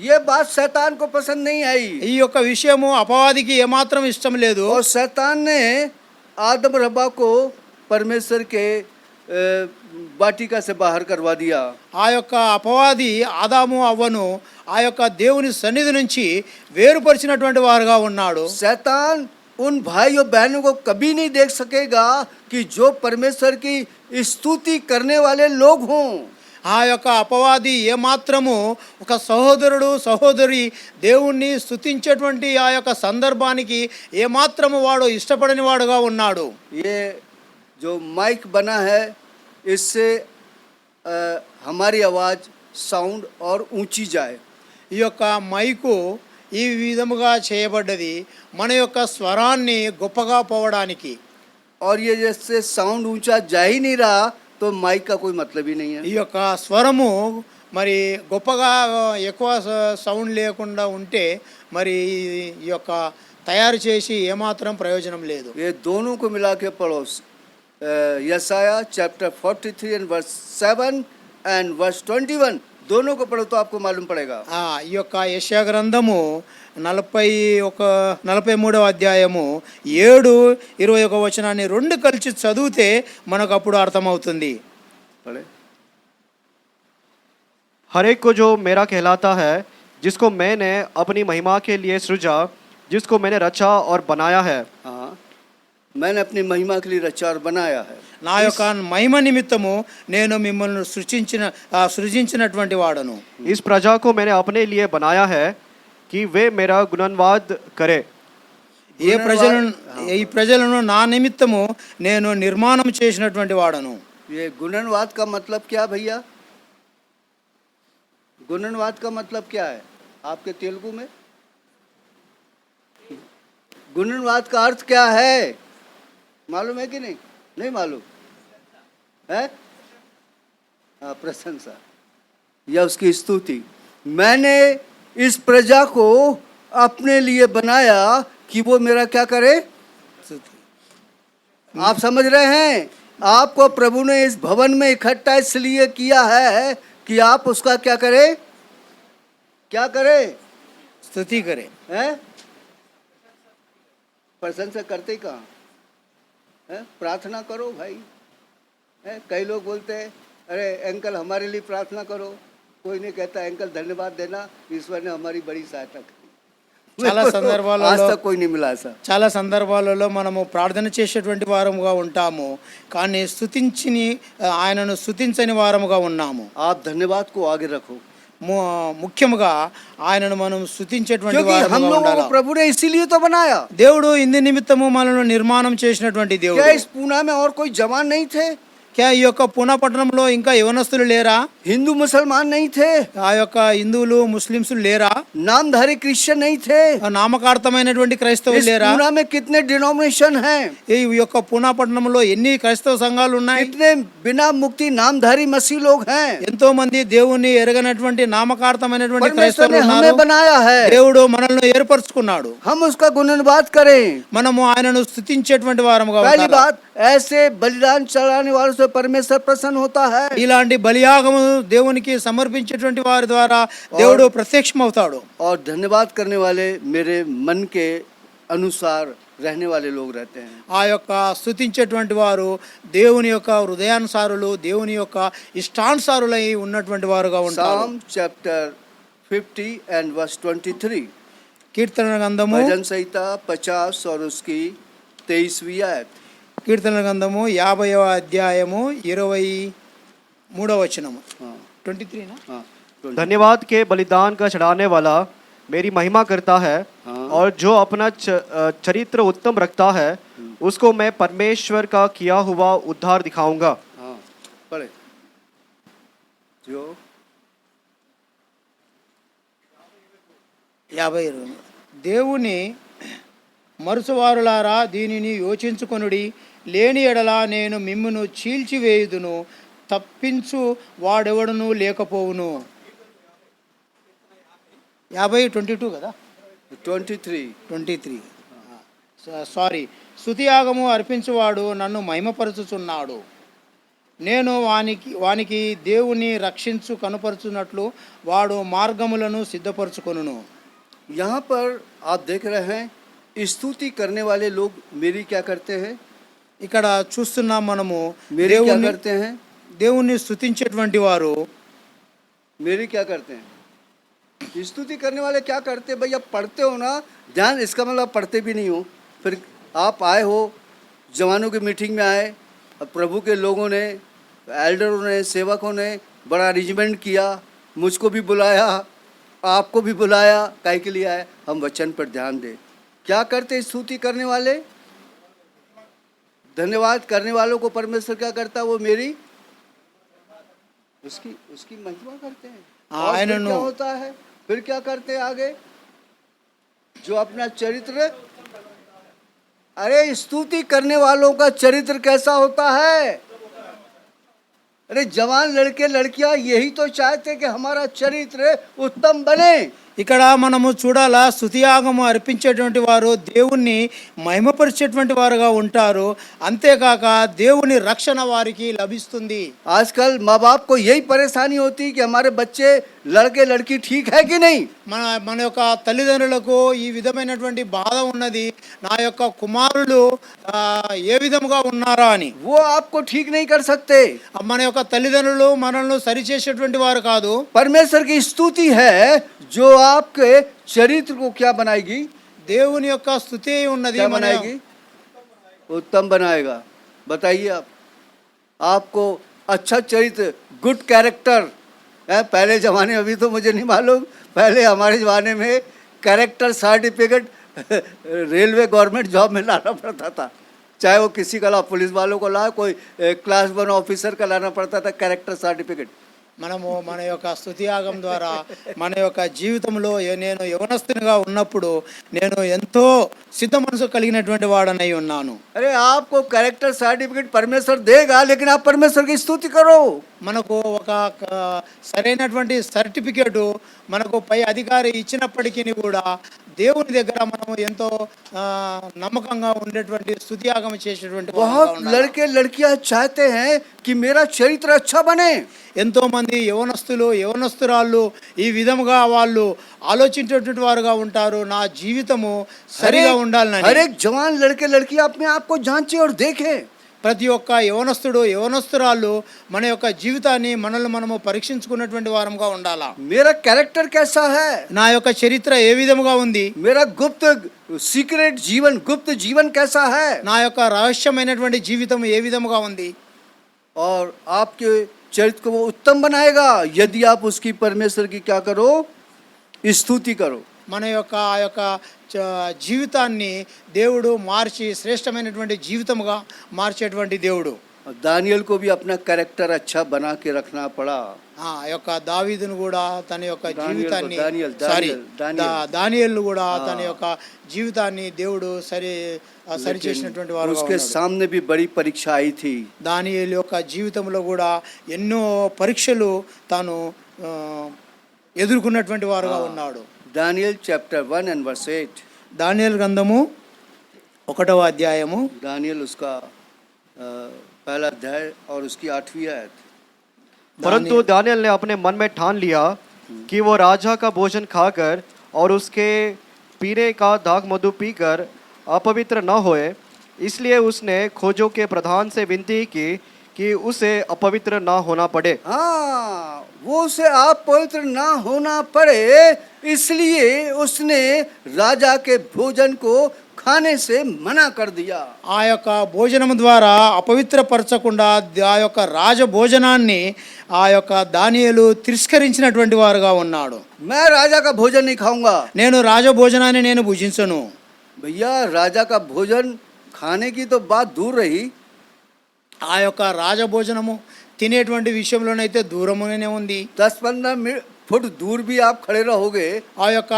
ये बात शैतान को पसंद नहीं आई, ఈ యొక్క విషయము అపవాదికి ఏమాత్రం ఇష్టం లేదు. और शैतान ने आदम रब्बा को परमेश्वर के वाटिका से बाहर करवा दिया। ఆ యొక్క అపవాది ఆదాము అవ్వను ఆ యొక్క దేవుని సన్నిధి నుంచి వేరుపరిచినటువంటి వారుగా ఉన్నాడు. शैतान उन भाई और बहनों को कभी नहीं देख सकेगा कि जो परमेश्वर की स्तुति करने वाले लोग हों। ఆ యొక్క అపవాది ఏమాత్రము ఒక సహోదరుడు సహోదరి దేవుణ్ణి స్తుతించేటువంటి ఆ యొక్క సందర్భానికి ఏమాత్రము వాడు ఇష్టపడని వాడుగా ఉన్నాడు. ये जो माइक बना है इससे हमारी आवाज़ साउंड और ऊंची जाए। ఈ యొక్క మైకు ఈ విధముగా చేయబడ్డది మన యొక్క స్వరాన్ని గొప్పగా పోవడానికి. और ये जैसे साउंड ऊंचा जा ही नहीं रहा तो माइक का कोई मतलब ही नहीं है। ఈ యొక్క స్వరము మరి గొప్పగా ఎక్కువ సౌండ్ లేకుండా ఉంటే మరి ఈ యొక్క తయారు చేసి ఏమాత్రం ప్రయోజనం లేదు. ये दोनों को मिला के पढ़ो। यशायाह chapter 43 and verse 7 and verse 21 दोनों को पढ़ो तो आपको मालूम पड़ेगा। ఈ యొక్క యెషయా గ్రంథము 43వ అధ్యాయము 7-21 వచనాన్ని రెండు కలిసి చదివితే మనకు అప్పుడు అర్థమవుతుంది. पढ़े। हर एक को जो मेरा कहलाता है, जिसको मैंने अपनी महिमा के लिए सृजा, जिसको मैंने रचा और बनाया है, हाँ, मैंने अपनी महिमा के लिए रचा और बनाया है। నా యొక్క మహిమ నిమిత్తము నేను మిమ్మల్ని సృజించినటువంటి వాడను. इस प्रजा को मैंने अपने लिए बनाया है कि वे मेरा गुणवाद करे। ఈ ప్రజలను నా నిమిత్తము నేను నిర్మాణం చేసినటువంటి వాడను. ये गुणनवाद का मतलब क्या भैया? गुणनवाद का मतलब क्या है आपके तेलुगु में? गुणनवाद का अर्थ क्या है मालूम है कि नहीं? नहीं मालूम है? हाँ, प्रशंसा या उसकी स्तुति। मैंने इस प्रजा को अपने लिए बनाया कि वो मेरा क्या करे। आप समझ रहे हैं? आपको प्रभु ने इस भवन में इकट्ठा इसलिए किया है कि आप उसका क्या करें? क्या करें? స్తుతి करे. हैं? प्रशंसा करते कहाँ हैं? प्रार्थना करो भाई। हैं? कई लोग बोलते हैं अरे अंकल हमारे लिए प्रार्थना करो। कोई नहीं कहता अंकल धन्यवाद देना, ईश्वर ने हमारी बड़ी सहायता की। చాలా आज సందర్భాలలో तक कोई नहीं मिला ऐसा। చాలా సందర్భాలలో మనము ప్రార్థన చేసేటువంటి వారముగా ఉంటాము, కానీ ఆయనను స్తుతించని వారముగా ఉన్నాము. आप धन्यवाद को आगे रखो, ముఖ్యముగా ఆయనను మనం స్తుతించేటువంటి क्योंकि हम వారముగా लोगों को ఉండాలి. प्रभु ने इसीलिए तो बनाया। దేవుడు ఇందు నిమిత్తము మనల్ని నిర్మాణం చేసినటువంటి क्या దేవుడు. इस पूना में और कोई जवान नहीं थे? క్యా ఈ యొక్క పూనా పట్టణంలో ఇంకా యవనస్తులు లేరా? हिंदू मुसलमान नहीं थे? ఆ యొక్క హిందువులు ముస్లింలు లేరా? नामधारी क्रिश्चियन नहीं थे? ఆ నామకార్థమైనటువంటి క్రైస్తవులు इस లేరా? पूना में कितने डिनोमिनेशन हैं? ఈ యొక్క పూనా పట్టణంలో ఎన్ని క్రైస్తవ సంఘాలు ఉన్నాయి? कितने बिना मुक्ति नामधारी मसीह लोग हैं? ఎంతో మంది దేవుణ్ణి ఎరగనటువంటి నామకార్థమైనటువంటి परमेश्वर క్రైస్తవులు ने हमें ఉన్నారు. बनाया है, దేవుడు మనల్ని ఏర్పరచుకున్నాడు. हम उसका गुणनवाद करें। మనము ఆయనను స్తుతించేటువంటి వారముగా पहली ఉండాలి. बात, ऐसे बलिदान चढ़ाने वालों से परमेश्वर प्रसन्न होता है। ఇలాంటి బలియాగము దేవునికి సమర్పించేటువంటి వారి ద్వారా దేవుడు ప్రత్యక్షమవుతాడు. और धन्यवाद करने वाले मेरे मन के अनुसार रहने वाले लोग रहते हैं। ఆ యొక్క స్తుతించేటువంటి వారు దేవుని యొక్క హృదయానుసారులు, దేవుని యొక్క ఇష్టానుసారులై ఉన్నటువంటి వారుగా ఉంటారు. Psalm chapter 50 and verse 23, కీర్తన గ్రంథము भजन संहिता 50 और उसकी 23वीं आयत। కీర్తన గ్రంథము 50వ అధ్యాయము 23వ వచనము. हाँ 23 నా? हाँ 20। धन्यवाद के बलिदान का चढ़ाने वाला मेरी महिमा करता है, हाँ। और जो अपना चरित्र उत्तम रखता है, उसको मैं परमेश्वर का किया हुआ उद्धार दिखाऊंगा। हाँ पढ़े जो 50 దేవుని మరుసవారులారా దీనిని యోచించుకొనుడి, లేని ఎడల నేను మిమ్మును చీల్చివేయుదును, తప్పించు వాడెవడును లేకపోవును. 22 కదా, 23 సారీ. స్తుతియాగము అర్పించువాడు నన్ను మహిమపరచుచున్నాడు, నేను వానికి దేవుని రక్షించు కనుపరుచున్నట్లు వాడు మార్గములను సిద్ధపరచుకొనును. यहाँ पर आप देख रहे हैं स्तुति करने वाले लोग मेरी क्या करते हैं? ఇక్కడ చూస్తున్నాం మనము मेरी क्या करते हैं? దేవుణ్ణి స్తుతించేటువంటి వారు मेरी क्या करते हैं? स्तुति करने वाले क्या करते हैं? भैया पढ़ते हो ना, ध्यान, इसका मतलब पढ़ते भी नहीं हो। फिर आप आए हो, जवानों की मीटिंग में आए, अब प्रभु के लोगों ने, एल्डरों ने, सेवकों ने बड़ा अरेंजमेंट किया, मुझको भी बुलाया, आपको भी बुलाया, काहे के लिए आए? हम वचन पर ध्यान दें। क्या करते स्तुति करने वाले? धन्यवाद करने वालों को परमेश्वर क्या करता है? वो मेरी उसकी महिमा करते हैं। हाँ, और I फिर don't क्या know. होता है? फिर क्या करते हैं आगे? जो अपना चरित्र, अरे स्तुति करने वालों का चरित्र कैसा होता है? अरे जवान लड़के लड़कियां यही तो चाहते कि हमारा चरित्र उत्तम बने। ఇక్కడ మనము చూడాలా, స్తుతియాగము అర్పించేటువంటి వారు దేవుణ్ణి మహిమపరిచేటువంటి వారుగా ఉంటారు. అంతేకాక దేవుని రక్షణ వారికి లభిస్తుంది. आजकल माँ बाप को यही परेशानी होती है कि हमारे बच्चे लड़के लड़की ठीक है कि नहीं। మన యొక్క తల్లిదండ్రులకు ఈ విధమైనటువంటి బాధ ఉన్నది, నా యొక్క కుమారులు ఏ విధముగా ఉన్నారా అని. वो आपको ठीक नहीं कर सकते। మన యొక్క తల్లిదండ్రులు మనల్ని సరిచేసేటువంటి వారు కాదు. परमेश्वर की स्तुति है जो आपके चरित्र को क्या बनाएगी, దేవుని యొక్క స్తుతి ఉన్నది, क्या మన बनाएगी, उत्तम बनाएगा। बताइए आप, आपको अच्छा चरित्र, गुड कैरेक्टर है। पहले ज़माने में, अभी तो मुझे नहीं मालूम, पहले हमारे ज़माने में character certificate railway government job में लाना पड़ता था। चाहे वो किसी का ला, पुलिस वालों को ला, कोई क्लास 1 ऑफिसर का लाना पड़ता था कैरेक्टर सर्टिफिकेट। మనము మన యొక్క స్తుతియాగం ద్వారా మన యొక్క జీవితంలో నేను యవనస్తునిగా ఉన్నప్పుడు నేను ఎంతో సిద్ధ మనసు కలిగినటువంటి వాడనై ఉన్నాను. अरे आपको कैरेक्टर सर्टिफिकेट परमेश्वर देगा, लेकिन आप परमेश्वर की स्तुति करो। మనకు ఒక సరైనటువంటి సర్టిఫికేట్ మనకు పై అధికారి ఇచ్చినప్పటికీ కూడా దేవుని దగ్గర మనం ఎంతో నమ్మకంగా ఉండేటువంటి స్తుతియాగం చేసేటువంటి बहुत लड़के लड़कियां चाहते हैं कि मेरा चरित्र अच्छा बने। ఎంతో మంది యవనస్తురాళ్ళు ఈ విధముగా వాళ్ళు ఆలోచించేటువంటి వారుగా ఉంటారు, నా జీవితము సరిగా हर ఉండాలని. एक जवान लड़के लड़की अपने आप को जांचे और देखे। ప్రతి ఒక్క యవనస్తురాళ్ళు మన యొక్క జీవితాన్ని మనము పరీక్షించుకున్నటువంటి వారంగా ఉండాలా. मेरा कैरेक्टर कैसा है, నా యొక్క చరిత్ర ఏ విధముగా ఉంది, मेरा गुप्त सीक्रेट जीवन, गुप्त जीवन कैसा है, నా యొక్క రహస్యమైనటువంటి జీవితం ఏ విధముగా ఉంది. और आपके चरित्र को वो उत्तम बनाएगा यदि आप उसकी परमेश्वर की क्या करो, स्तुति करो। మన యొక్క ఆ యొక్క జీవితాన్ని దేవుడు మార్చి శ్రేష్టమైనటువంటి జీవితముగా మార్చేటువంటి దేవుడు. और दानियल को भी अपना कैरेक्टर अच्छा बना के रखना पड़ा। ఆ యొక్క దావీదును కూడా తన యొక్క జీవితాన్ని దానియేలు కూడా తన యొక్క జీవితాన్ని దేవుడు సరి చేసినటువంటి వారు. उसके सामने भी बड़ी परीक्षा आई थी। దానియేలు యొక్క జీవితంలో కూడా ఎన్నో పరీక్షలు తాను ఎదుర్కొన్నటువంటి వారుగా ఉన్నాడు. Daniel chapter 1 and verse 8। దానియేలు గ్రంథము 1వ అధ్యాయము, दानियल उसका पहला अध्याय और उसकी 8वीं आयत। परंतु दानियल ने अपने मन में ठान लिया कि वो राजा का भोजन खाकर और उसके पीने का दाग मधु पीकर अपवित्र न होए, इसलिए उसने खोजों के प्रधान से विनती की कि उसे अपवित्र ना होना पड़े। हाँ, वो उसे आप पवित्र ना होना पड़े, इसलिए उसने राजा के भोजन को खाने से मना कर दिया। ఆ యొక్క భోజనం ద్వారా అపవిత్రపరచకుండా ఆ యొక్క రాజ భోజనాన్ని ఆ యొక్క దానియేలు తిరస్కరించినటువంటి వారుగా ఉన్నాడు. मैं राजा का भोजन नहीं खाऊंगा। నేను రాజ భోజనాన్ని నేను భుజించను. भैया, राजा का भोजन खाने की तो बात दूर रही, ఆ యొక్క రాజభోజనము తినేటువంటి విషయంలోనైతే దూరమునే ఉంది. 10-15 फुट दूर भी आप खड़े रहोगे, ఆ యొక్క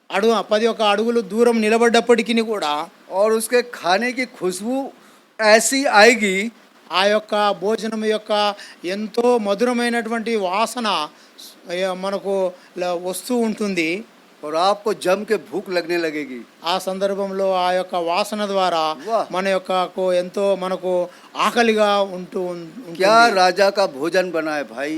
10 అడుగులు దూరం నిలబడ్డప్పటికీ కూడా और उसके खाने की खुशबू ऐसी आएगी, ఆ యొక్క భోజనం యొక్క ఎంతో మధురమైనటువంటి వాసన మనకు వస్తూ ఉంటుంది. और आपको जम के भूख लगने लगेगी। ఆ సందర్భంలో ఆ యొక్క వాసన ద్వారా మన యొక్క ఎంతో మనకు ఆకలిగా क्या राजा का भोजन बनाए भाई,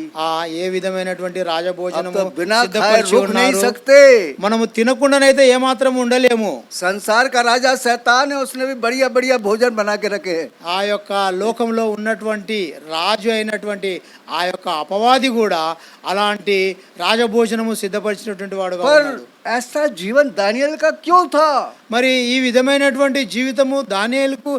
ఏ విధమైనటువంటి రాజభోజనము तो बिना खाए సిద్ధపరిచి रुक नहीं ఉన్నారు. सकते। మనము తినకుండానైతే ఏమాత్రం ఉండలేము. संसार का राजा शैतान है, उसने भी बढ़िया बढ़िया भोजन बना के रखे हैं। ఆ యొక్క లోకంలో ఉన్నటువంటి రాజు అయినటువంటి ఆ యొక్క అపవాది కూడా అలాంటి రాజభోజనము సిద్ధపరిచినటువంటి వాడుగా ఉన్నాడు. ऐसा जीवन दानियल का क्यों था? మరి ఈ విధమైనటువంటి జీవితము దానియేలుకు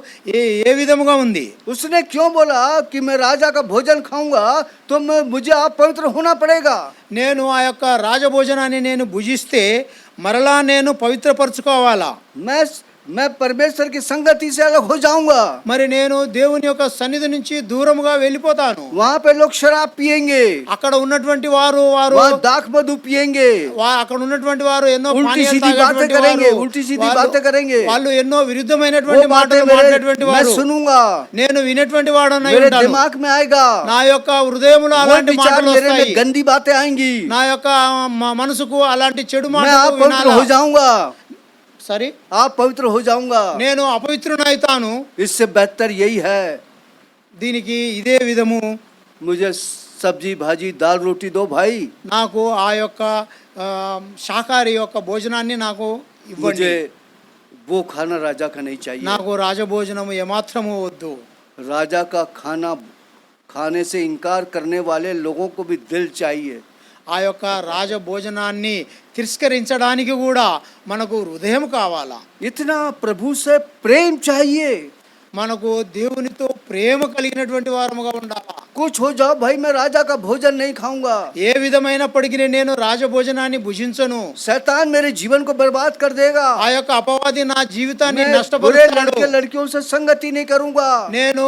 ఏ విధముగా ఉంది? उसने क्यों बोला कि मैं राजा का भोजन खाऊंगा तो मुझे आप पवित्र होना पड़ेगा। నేను ఆ యొక్క రాజభోజనాన్ని నేను భుజిస్తే మరలా నేను పవిత్రపరచుకోవాలా. मैं मैं परमेश्वर की संगति से अलग हो जाऊंगा। మరి నేను దేవుని యొక్క సన్నిధి నుంచి దూరముగా వెళ్ళిపోతాను. वहां पे लोग शराब पिएंगे, అక్కడ ఉన్నటువంటి వారు वहां दाख मधु पिएंगे, అక్కడ ఉన్నటువంటి వారు ఎన్నో उल्टी పానీయాలు सीधी बातें తాగేటువంటి करेंगे, వారు, उल्टी सीधी వాళ్ళు- बातें करेंगे। వాళ్ళు ఎన్నో वो విరుద్ధమైనటువంటి बातें మాటలు మాట్లాడేటువంటి मैं వారు सुनूंगा, నేను వినేటువంటి వాడనై मेरे ఉంటాను. दिमाग में आएगा, నా యొక్క హృదయంలో वो అలాంటి विचार మాటలు मेरे వస్తాయి. में गंदी बातें आएंगी, నా యొక్క మనసుకు అలాంటి చెడు मैं మాటలు आप पवित्र వినాలా? हो जाऊंगा, సరే आप पवित्र हो जाऊंगा। నేను అపవిత్రునైతాను. इससे बेहतर यही है, దీనికి ఇదే విధము मुझे सब्जी भाजी दाल रोटी दो भाई, నాకు ఆ యొక్క శాకాహారి యొక్క భోజనాన్ని నాకు ఇవ్వండి. मुझे वो खाना राजा का नहीं चाहिए। నాకు రాజభోజనము ఏమాత్రము వద్దు. राजा का खाना खाने से इनकार करने वाले लोगों को भी दिल चाहिए। ఆ యొక్క రాజభోజనాన్ని తిరస్కరించడానికి కూడా మనకు హృదయం కావాలా. इतना प्रभु से प्रेम चाहिए। మనకు దేవునితో ప్రేమ కలిగినటువంటి వారముగా ఉండాలా. कुछ हो जाओ भाई, मैं राजा का भोजन नहीं खाऊंगा, ఏ విధమైనప్పటికీ నేను రాజభోజనాన్ని భుజించను. शैतान मेरे जीवन को बर्बाद कर देगा, ఆ యొక్క అపవాది నా జీవితాన్ని मैं बुरे నష్టపరుస్తాడు. लड़के लड़कियों से संगति नहीं करूंगा, నేను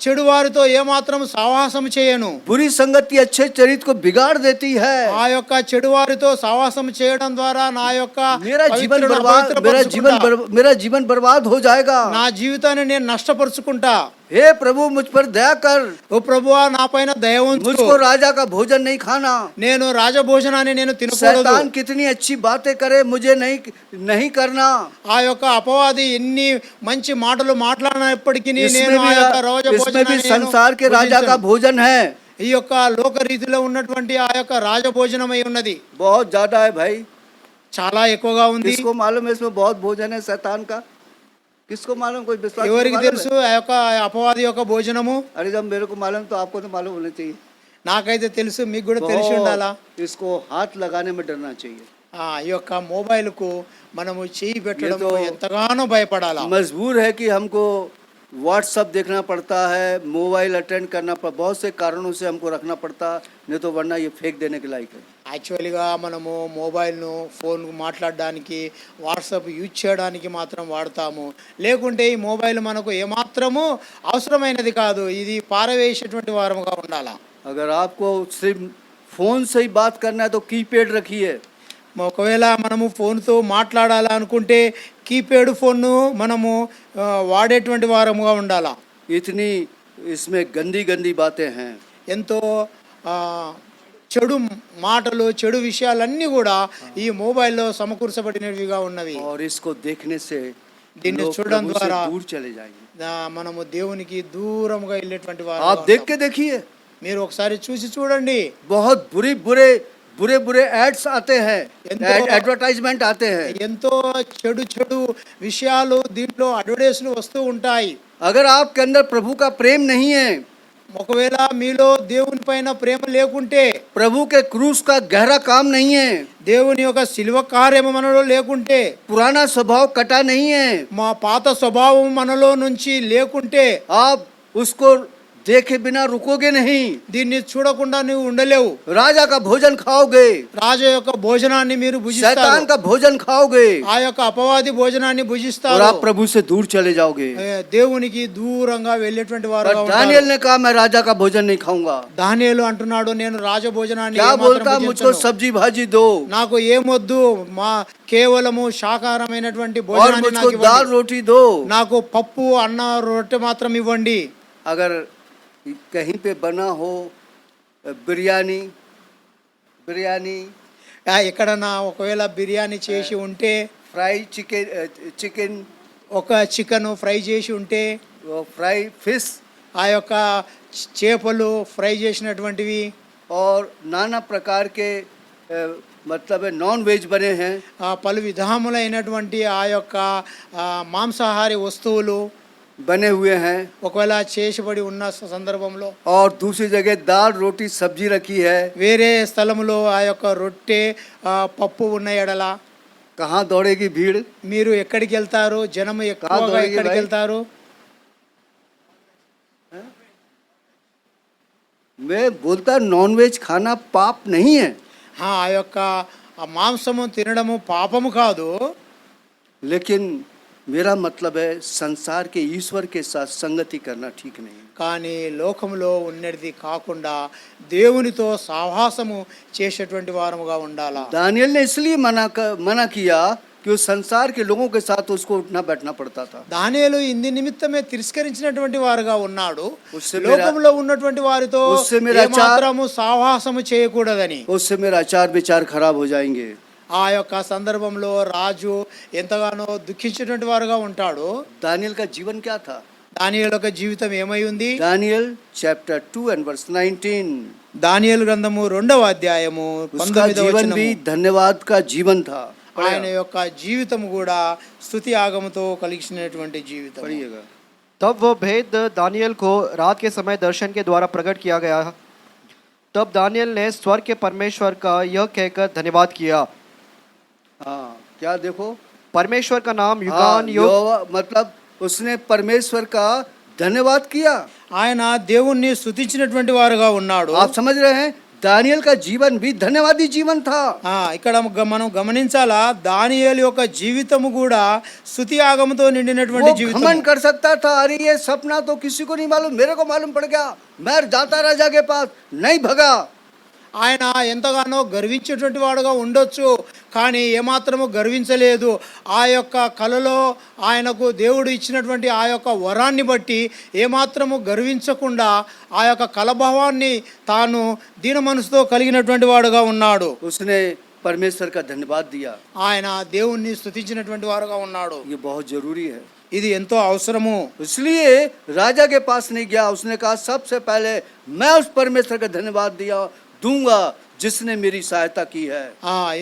చెడు వారితో ఏమాత్రం సావాసం చేయను. बुरी संगति अच्छे चरित्र को बिगाड़ देती है। ఆ యొక్క చెడు వారితో సావాసం చేయడం ద్వారా నా యొక్క मेरा जीवन పవిత్రుడు बर्बाद అపవిత్రపరుచుకుంటా. मेरा जीवन बर्बाद हो जाएगा। నా జీవితాన్ని నేను నష్టపరుచుకుంటా. हे प्रभु मुझ पर दया कर, ఓ ప్రభువా నా పైన దయ ఉంచు. मुझको राजा का भोजन नहीं खाना। నేను రాజభోజనాన్ని నేను తినకూడదు. शैतान कितनी अच्छी बातें करे, मुझे नहीं करना। ఆ యొక్క అపవాది ఎన్ని మంచి మాటలు మాట్లాడినప్పటికీ నేను इसमें ఆ యొక్క भी రాజభోజనాన్ని నేను संसार के राजा का భుజించను. भोजन है, ఈ యొక్క లోక రీతిలో ఉన్నటువంటి ఆ యొక్క రాజభోజనమై ఉన్నది. बहुत ज्यादा है भाई। చాలా ఎక్కువగా ఉంది. किसको मालूम है इसमें बहुत भोजन है शैतान का? किसको मालूम? कोई विश्वास ఎవరికి తెలుసు ఆ యొక్క అపవాది యొక్క భోజనము? अरे जब मेरे को मालूम तो आपको तो मालूम होना चाहिए। నాకైతే తెలుసు, మీకు కూడా తెలిసి ఉండాలా. इसको हाथ लगाने में डरना चाहिए। ఈ యొక్క మొబైల్కు మనము చేయి పెట్టడం ये तो ఎంతగానో భయపడాలా. मजबूर है कि हमको व्हाट्सअप देखना पड़ता है, मोबाइल अटेंड करना पड़ता, बहुत से कारणों से हमको रखना पड़ता, नहीं तो वरना ये फेंक देने के लायक है। యాక్చువల్గా మనము మొబైల్ను ఫోన్ మాట్లాడడానికి వాట్సాప్ యూజ్ చేయడానికి మాత్రం వాడతాము. లేకుంటే ఈ మొబైల్ మనకు ఏమాత్రము అవసరమైనది కాదు. ఇది పారవేసేటువంటి వారముగా ఉండాలా. अगर आपको सिर्फ फोन से ही बात करना है तो कीपैड रखिए। ఒకవేళ మనము ఫోన్తో మాట్లాడాలనుకుంటే కీప్యాడ్ ఫోన్ను మనము వాడేటువంటి వారముగా ఉండాలా. इतनी इसमें गंदी गंदी बातें हैं। ఎంతో చెడు మాటలు చెడు విషయాలన్నీ కూడా ఈ మొబైల్లో సమకూర్చబడినవిగా ఉన్నవి. और इसको देखने से దీన్ని लोग చూడడం प्रभु से ద్వారా दूर चले जाएंगे। మనము దేవునికి దూరముగా వెళ్ళేటువంటి వారు. आप देख के देखिए, మీరు ఒకసారి చూసి చూడండి. बहुत बुरे बुरे एड्स आते हैं, एडवर्टाइजमेंट आते हैं। ఎంతో చెడు విషయాలు దీంట్లో అడ్వర్టైజ్లు వస్తూ ఉంటాయి. अगर आपके अंदर प्रभु का प्रेम नहीं है, ఒకవేళ మీలో దేవుని పైన ప్రేమ లేకుంటే, प्रभु के क्रूस का गहरा काम नहीं है, దేవుని యొక్క శిలువ కార్యము మనలో లేకుంటే, पुराना स्वभाव कटा नहीं है, మా పాత స్వభావం మనలో నుంచి లేకుంటే आप उसको देखे बिना रुकोगे नहीं। దీన్ని చూడకుండా నువ్వు ఉండలేవు. राजा का भोजन खाओगे, రాజు యొక్క భోజనాన్ని మీరు शैतान భుజిస్తారు. का भोजन खाओगे, ఆ యొక్క అపవాది భోజనాన్ని और భుజిస్తారు. आप प्रभु से दूर चले जाओगे। దేవునికి దూరంగా వెళ్ళేటువంటి వారు. पर दानियल ने कहा मैं राजा का भोजन नहीं खाऊंगा। దానియేలు అంటున్నాడు, నేను రాజభోజనాన్ని क्या ఏమాత్రం बोलता, मुझको భుజించను. सब्जी भाजी दो నాకు ఏమొద్దు, మా కేవలము శాకాహారమైనటువంటి और భోజనాన్ని मुझको నాకు दाल ఇవ్వండి. रोटी दो। నాకు పప్పు అన్న రొట్టె మాత్రం ఇవ్వండి. अगर कहीं पे बना हो बिरयानी ఎక్కడన్నా ఒకవేళ బిర్యానీ చేసి ఉంటే, फ्राई चिकन ఒక చికెన్ ఫ్రై చేసి ఉంటే, फ्राई फिश ఆ యొక్క చేపలు ఫ్రై చేసినటువంటివి और नाना प्रकार के मतलब नॉन वेज बने हैं, పలు విధములైనటువంటి ఆ యొక్క మాంసాహారి వస్తువులు बने हुए हैं, ఒకవేళ చేసిబడి ఉన్న సందర్భంలో, और दूसरी जगह दाल रोटी सब्जी रखी है, వేరే స్థలంలో ఆ యొక్క రొట్టె పప్పు ఉన్న ఎడల कहाँ दौड़ेगी भीड़? మీరు ఎక్కడికి వెళ్తారు? జనం ఎక్కువగా దొరికింది ఎక్కడికి భాయ్? వెళ్తారు? मैं बोलता नॉन वेज खाना पाप नहीं है, ఆ యొక్క మాంసము తినడము పాపము కాదు. लेकिन मेरा मतलब है संसार के ईश्वर के साथ संगति करना ठीक नहीं है। కానీ లోకంలో ఉన్నది కాకుండా దేవునితో సావాసము చేసేటువంటి వారముగా ఉండాలా. दानियल ने इसलिए मना किया कि उस संसार के लोगों के साथ उसको उठना बैठना पड़ता था। దానియేలు ఇంది నిమిత్తమే తిరస్కరించినటువంటి వారుగా ఉన్నాడు. उससे मेरा లోకంలో ఉన్నటువంటి వారితో उससे मेरा ఏమాత్రము సావాసము చేయకూడదని. उससे मेरा आचार विचार खराब हो जाएंगे। ఆ యొక్క సందర్భంలో రాజు ఎంతగానో దుఃఖించేటువంటి వారుగా ఉంటాడు. दानियल का जीवन क्या था? దానియేలు యొక్క జీవితం ఏమై ఉంది? दानियल चैप्टर 2 and verse 19, దానియేలు గ్రంథము 2వ అధ్యాయము उसका 19వ जीवन వచనము. भी धन्यवाद का जीवन था। ఆయన యొక్క జీవితం కూడా స్తుతి ఆగముతో కలిగినటువంటి జీవితం. पढ़िएगा। तब वह भेद दानियल को रात के समय दर्शन के द्वारा प्रकट किया गया। तब दानियल ने स्वर्ग के परमेश्वर का यह कहकर धन्यवाद किया। हाँ, क्या देखो? परमेश्वर का नाम हाँ, युगान युग यहोवा मतलब उसने परमेश्वर का धन्यवाद किया। ఆయన దేవుణ్ణి స్తుతించినటువంటి వారుగా ఉన్నాడు. आप समझ रहे हैं? दानियल का जीवन भी धन्यवादी जीवन था। ఇక్కడ మనం గమనించాలా, దానియేలు యొక్క జీవితము కూడా స్తుతి ఆగముతో నిండినటువంటి वो జీవితం. घमंड कर सकता था, अरे ये सपना तो किसी को नहीं मालूम, मेरे को मालूम पड़ गया, मैं जाता राजा के पास, नहीं भगा। ఆయన ఎంతగానో గర్వించేటువంటి వాడుగా ఉండొచ్చు, కానీ ఏమాత్రము గర్వించలేదు. ఆ యొక్క కలలో ఆయనకు దేవుడు ఇచ్చినటువంటి ఆ యొక్క వరాన్ని బట్టి ఏమాత్రము గర్వించకుండా ఆ యొక్క కలభావాన్ని తాను దీన మనసుతో కలిగినటువంటి వాడుగా ఉన్నాడు. उसने परमेश्वर का धन्यवाद दिया। ఆయన దేవుణ్ణి స్తుతించినటువంటి వారుగా ఉన్నాడు. ये बहुत जरूरी है। ఇది ఎంతో అవసరము. इसलिए राजा के पास नहीं गया, उसने कहा सबसे पहले मैं उस परमेश्वर का धन्यवाद दूंगा जिसने मेरी सहायता की है।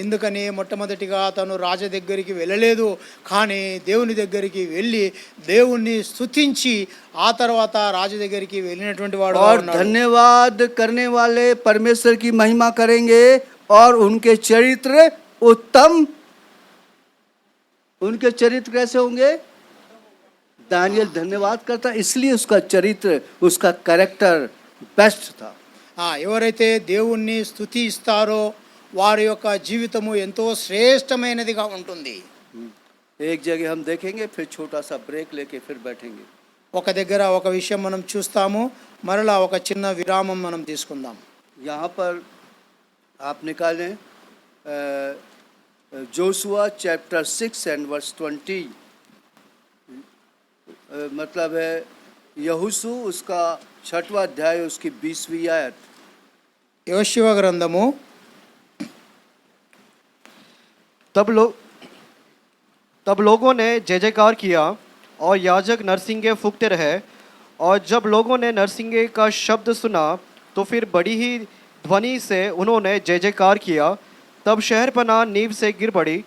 ఎందుకని మొట్టమొదటిగా తను రాజ దగ్గరికి వెళ్ళలేదు, కానీ దేవుని దగ్గరికి వెళ్ళి దేవుణ్ణి స్తుతించి ఆ తర్వాత రాజు దగ్గరికి వెళ్ళినటువంటి వాడు. और धन्यवाद करने वाले परमेश्वर की महिमा करेंगे और उनके चरित्र उत्तम। उनके चरित्र कैसे होंगे? दानियल धन्यवाद करता, इसलिए उसका चरित्र, उसका कैरेक्टर बेस्ट था। ఎవరైతే దేవుణ్ణి స్తుతిస్తారో వారి యొక్క జీవితము ఎంతో శ్రేష్టమైనదిగా ఉంటుంది. एक जगह हम देखेंगे, फिर छोटा सा ब्रेक लेके फिर बैठेंगे। ఒక దగ్గర ఒక విషయం మనం చూస్తాము, మరలా ఒక చిన్న విరామం మనం తీసుకుందాం. यहाँ पर आप निकालें जोशुआ चैप्टर 6 and verse 20, मतलब है यहोशू उसका 6वां अध्याय उसकी 20वीं आयत। యోషువ గ్రంథము. तब लोगों ने जय जयकार किया और याजक नरसिंगे फूंकते रहे। और जब लोगों ने नरसिंगे का शब्द सुना तो फिर बड़ी ही ध्वनि से उन्होंने जय जयकार किया। तब शहरपनाह नींव से गिर पड़ी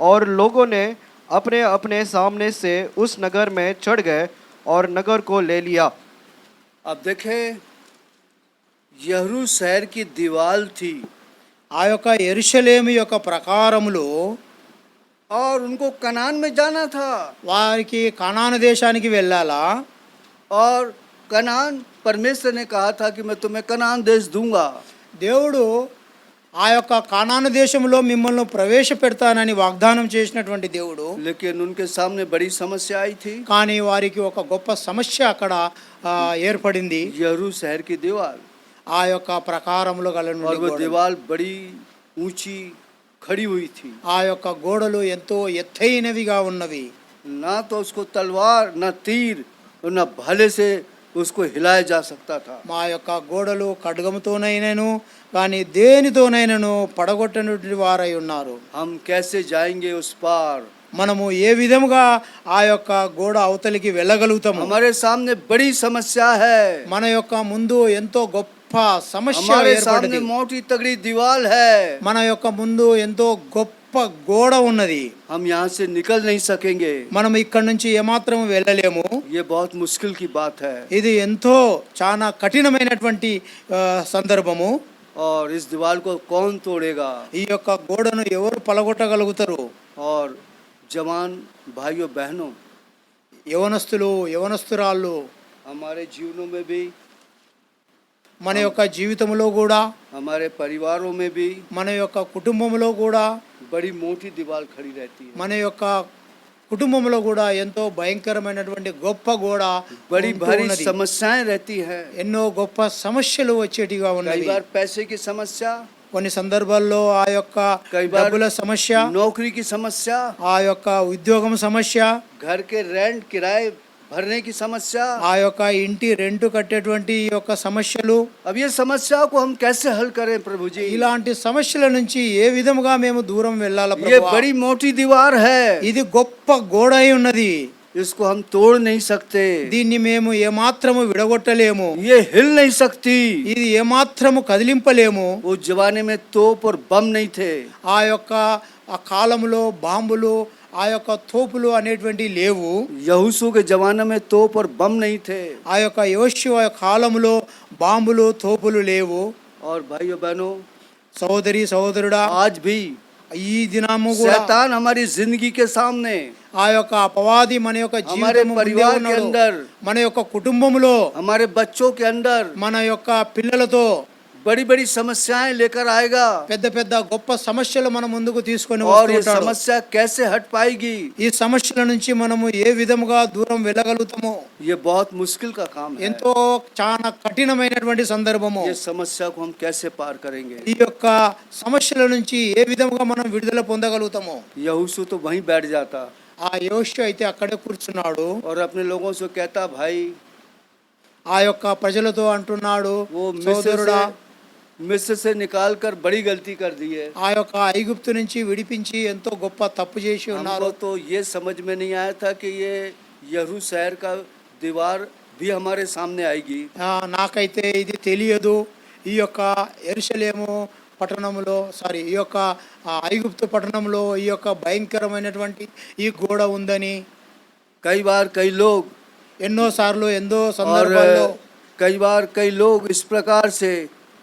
और लोगों ने अपने अपने सामने से उस नगर में चढ़ गए और नगर को ले लिया। अब देखें, यहरू शहर की दीवार थी ఆ యొక్క యెరూషలేము యొక్క ప్రకారములో और उनको कनान में जाना था। వారికి కానాను దేశానికి వెళ్ళాలా. और कनान, परमेश्वर ने कहा था कि मैं तुम्हें कनान देश दूंगा। దేవుడు ఆ యొక్క కానాను దేశంలో మిమ్మల్ని ప్రవేశపెడతానని వాగ్దానం చేసినటువంటి దేవుడు. लेकिन उनके सामने बड़ी समस्या आई थी। కానీ వారికి ఒక గొప్ప సమస్య అక్కడ ఏర్పడింది. यहरू शहर की दीवार, ఆ యొక్క ప్రకారములో और वो గల दीवार बड़ी ऊंची खड़ी हुई थी। ఆ యొక్క గోడలు ఎంతో ఎత్తైనవిగా ఉన్నవి. ना तो उसको तलवार, ना तीर और ना भाले से उसको हिलाया जा सकता था। మా యొక్క గోడలు ఖడ్గముతోనైనను కానీ దేనితోనైనను పడగొట్టనటువంటి వారై ఉన్నారు. हम कैसे जाएंगे उस पार? మనము ఏ విధముగా ఆ యొక్క గోడ అవతలికి వెళ్ళగలుగుతాము? हमारे सामने बड़ी समस्या है। మన యొక్క ముందు ఎంతో గొప్ప సమస్య हमारे ఏర్పడింది. सामने मोटी तगड़ी दीवार है। మన యొక్క ముందు ఎంతో గొప్ప గోడ ఉన్నది. हम यहाँ से निकल नहीं सकेंगे। మనం ఇక్కడ నుంచి ఏమాత్రం వెళ్ళలేము. ये बहुत मुश्किल की बात है। ఇది ఎంతో చాలా కఠినమైనటువంటి సందర్భము. और इस दीवार को कौन तोड़ेगा? ఈ యొక్క గోడను ఎవరు పలగొట్టగలుగుతారు? और जवान भाइयों बहनों, యవనస్తులు యవనస్తురాళ్ళు, हमारे जीवनों में भी, మన యొక్క జీవితంలో కూడా, हमारे परिवारों में भी మన యొక్క కుటుంబంలో కూడా बड़ी मोटी दीवार खड़ी रहती है। మన యొక్క కుటుంబంలో కూడా ఎంతో భయంకరమైనటువంటి గొప్ప గోడ बड़ी ఉంటూ भारी ఉన్నది. समस्याएं रहती हैं। ఎన్నో గొప్ప సమస్యలు వచ్చేటిగా कई ఉన్నవి. बार पैसे की समस्या, కొన్ని సందర్భాల్లో ఆ యొక్క कई बार డబ్బుల సమస్య, नौकरी की समस्या, ఆ యొక్క ఉద్యోగం సమస్య, घर के रेंट किराए भरने की समस्या। ఆ యొక్క ఇంటి రెంట్ కట్టేటువంటి ఈ యొక్క సమస్యలు, अब ये समस्या को हम कैसे हल करें प्रभु जी? ఇలాంటి సమస్యల నుంచి ఏ విధముగా మేము దూరం వెళ్ళాల ये ప్రభువా? बड़ी मोटी दीवार है, ఇది గొప్ప గోడ అయి ఉన్నది. इसको हम तोड़ नहीं सकते, దీన్ని మేము ఏమాత్రము విడగొట్టలేము, ये हिल नहीं सकती। ఇది ఏమాత్రము కదిలింపలేము. उस जमाने में तोप और बम नहीं थे, ఆ యొక్క ఆ కాలంలో బాంబులు, ఆ యొక్క తోపులు అనేటువంటివి లేవు. यहोशू के जमाने में तोप और बम नहीं थे। ఆ యొక్క యోషువ కాలంలో బాంబులు తోపులు లేవు. और भाइयों बहनों, సహోదరి సహోదరుడా, आज भी ఈ దినము కూడా शैतान हमारी जिंदगी के सामने, ఆ యొక్క అపవాది మన యొక్క हमारे జీవితము ముందే परिवार के ఉన్నాడు. अंदर, మన యొక్క కుటుంబంలో, हमारे बच्चों के अंदर మన యొక్క పిల్లలతో बड़ी बड़ी समस्याएं लेकर आएगा। పెద్ద పెద్ద గొప్ప సమస్యలు మన ముందుకు తీసుకొని और ये వస్తుంటాడు. समस्या कैसे हट पाएगी? ఈ సమస్యల నుంచి మనము ఏ విధముగా దూరం వెళ్ళగలుగుతామో ये बहुत मुश्किल का काम है। ఎంతో చాలా కఠినమైనటువంటి సందర్భము. ये समस्या को हम कैसे पार करेंगे? ఈ యొక్క సమస్యల నుంచి ఏ విధముగా మనం విడుదల పొందగలుగుతామో. यहोशू तो वहीं बैठ जाता ఆ యోషు అయితే అక్కడే కూర్చున్నాడు. और अपने लोगों से कहता, भाई ఆ యొక్క ప్రజలతో అంటున్నాడు, वो సోదరుడా, मिस्र से निकाल कर बड़ी गलती कर दी है। ఆ యొక్క ఐగుప్తు నుంచి విడిపించి ఎంతో గొప్ప తప్పు చేసి ఉన్నారు. हमको तो ये समझ में नहीं आया था कि ये यरू शहर का दीवार भी हमारे सामने आएगी। నాకైతే ఇది తెలియదు, ఈ యొక్క యెరూషలేము పట్టణంలో ఈ యొక్క ఐగుప్తు పట్టణంలో ఈ యొక్క భయంకరమైనటువంటి ఈ గోడ ఉందని. कई बार कई लोग ఎన్నోసార్లు ఎన్నో और సందర్భాల్లో कई बार कई लोग इस प्रकार से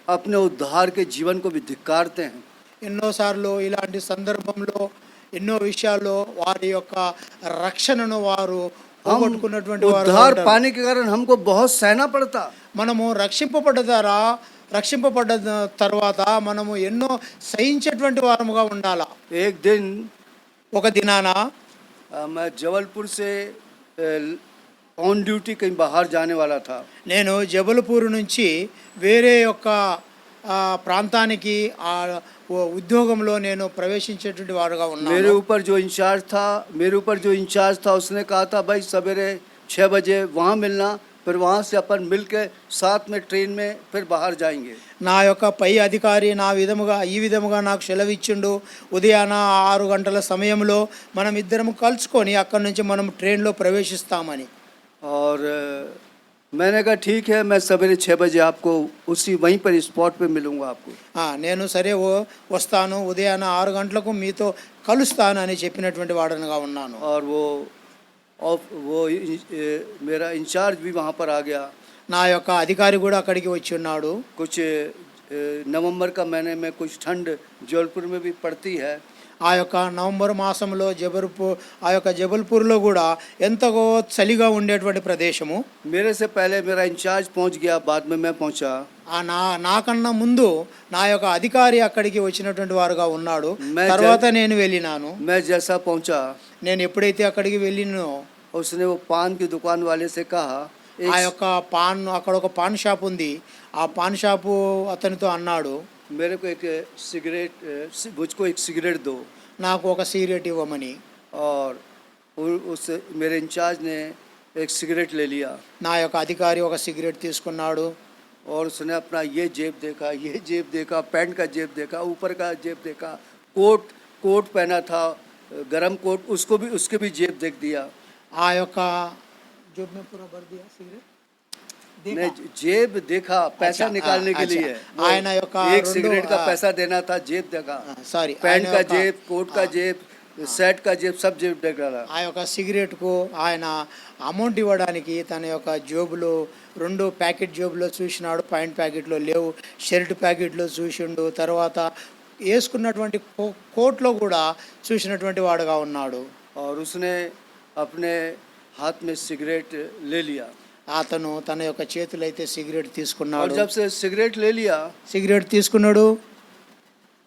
अपने उद्धार के जीवन को भी धिक्कारते हैं। ఎన్నోసార్లు ఇలాంటి సందర్భంలో ఎన్నో విషయాల్లో వారి యొక్క రక్షణను వారు हम పోగొట్టుకున్నటువంటి వారు उद्धार ఉంటారు. पाने के कारण हमको बहुत सहना पड़ता। మనము రక్షింపబడ్డ తర్వాత మనము ఎన్నో సహించేటువంటి వారముగా ఉండాలా. एक दिन ఒక దినాన मैं जबलपुर से ऑन ड्यूटी कहीं बाहर जाने वाला था। నేను జబల్పూర్ నుంచి వేరే యొక్క ప్రాంతానికి ఉద్యోగంలో నేను ప్రవేశించేటువంటి వారుగా मेरे ఉన్నాను. ऊपर जो इंचार्ज था उसने कहा था, भाई सवेरे 6 बजे वहाँ मिलना, फिर वहाँ से अपन मिल के साथ में ट्रेन में फिर बाहर जाएंगे। నా యొక్క పై అధికారి ఈ విధముగా నాకు సెలవిచ్చిండు. ఉదయాన 6 గంటల సమయంలో మనం ఇద్దరం కలుసుకొని అక్కడి నుంచి మనం ట్రైన్లో ప్రవేశిస్తామని. और मैंने कहा ठीक है, मैं सवेरे 6 बजे आपको वहीं पर स्पॉट पे मिलूंगा आपको। నేను సరే వస్తాను, ఉదయాన 6 గంటలకు మీతో కలుస్తాను అని చెప్పినటువంటి వాడనుగా ఉన్నాను. और वो मेरा इंचार्ज भी वहाँ पर आ गया। నా యొక్క అధికారి కూడా అక్కడికి వచ్చి ఉన్నాడు. कुछ नवंबर का महीने में कुछ ठंड जबलपुर में भी पड़ती है। ఆ యొక్క నవంబర్ మాసంలో జబల్పూర్లో కూడా ఎంతగో చలిగా ఉండేటువంటి ప్రదేశము. मेरे से पहले मेरा इंचार्ज पहुंच गया, बाद में मैं पहुंचा। నాకన్నా ముందు నా యొక్క అధికారి అక్కడికి వచ్చినటువంటి వారుగా ఉన్నాడు. తర్వాత నేను వెళ్ళినాను. मैं जैसा पहुंचा, నేను ఎప్పుడైతే అక్కడికి వెళ్ళినో उसने वो पान की दुकान वाले से कहा, ఆ యొక్క అక్కడ ఒక పాన్ షాప్ ఉంది. ఆ పాన్ షాపు అతనితో అన్నాడు, मेरे को एक सिगरेट, मुझको एक सिगरेट दो। నాకు ఒక సిగరెట్ ఇవ్వమని. और उस मेरे इंचार्ज ने एक सिगरेट ले लिया నా యొక్క అధికారి ఒక సిగరెట్ తీసుకున్నాడు. और उसने अपना ये जेब देखा, पैंट का जेब देखा, ऊपर का जेब देखा, कोट पहना था, गरम कोट, उसके भी जेब देख दिया। ఆ యొక్క जेब में पूरा भर दिया सिगरेट. ने जेब देखा पैसा निकालने के लिए। ఆయన యొక్క एक सिगरेट का पैसा देना था, जेब देखा, సారీ पैंट का जेब, कोट का जेब, शर्ट का जेब, सब जेब देख डाला। ఆ యొక్క సిగరెట్కు ఆయన అమౌంట్ ఇవ్వడానికి తన యొక్క జేబులో 2 ప్యాకెట్ జేబులో చూసినాడు, పాయింట్ ప్యాకెట్లో లేవు, షర్ట్ ప్యాకెట్లో చూసిండు, తర్వాత వేసుకున్నటువంటి కోట్లో కూడా చూసినటువంటి వాడుగా ఉన్నాడు. और उसने अपने हाथ में सिगरेट ले लिया। అతను తన యొక్క చేతులు అయితే సిగరెట్ और తీసుకున్నాడు. जब से सिगरेट ले लिया, సిగరెట్ తీసుకున్నాడు.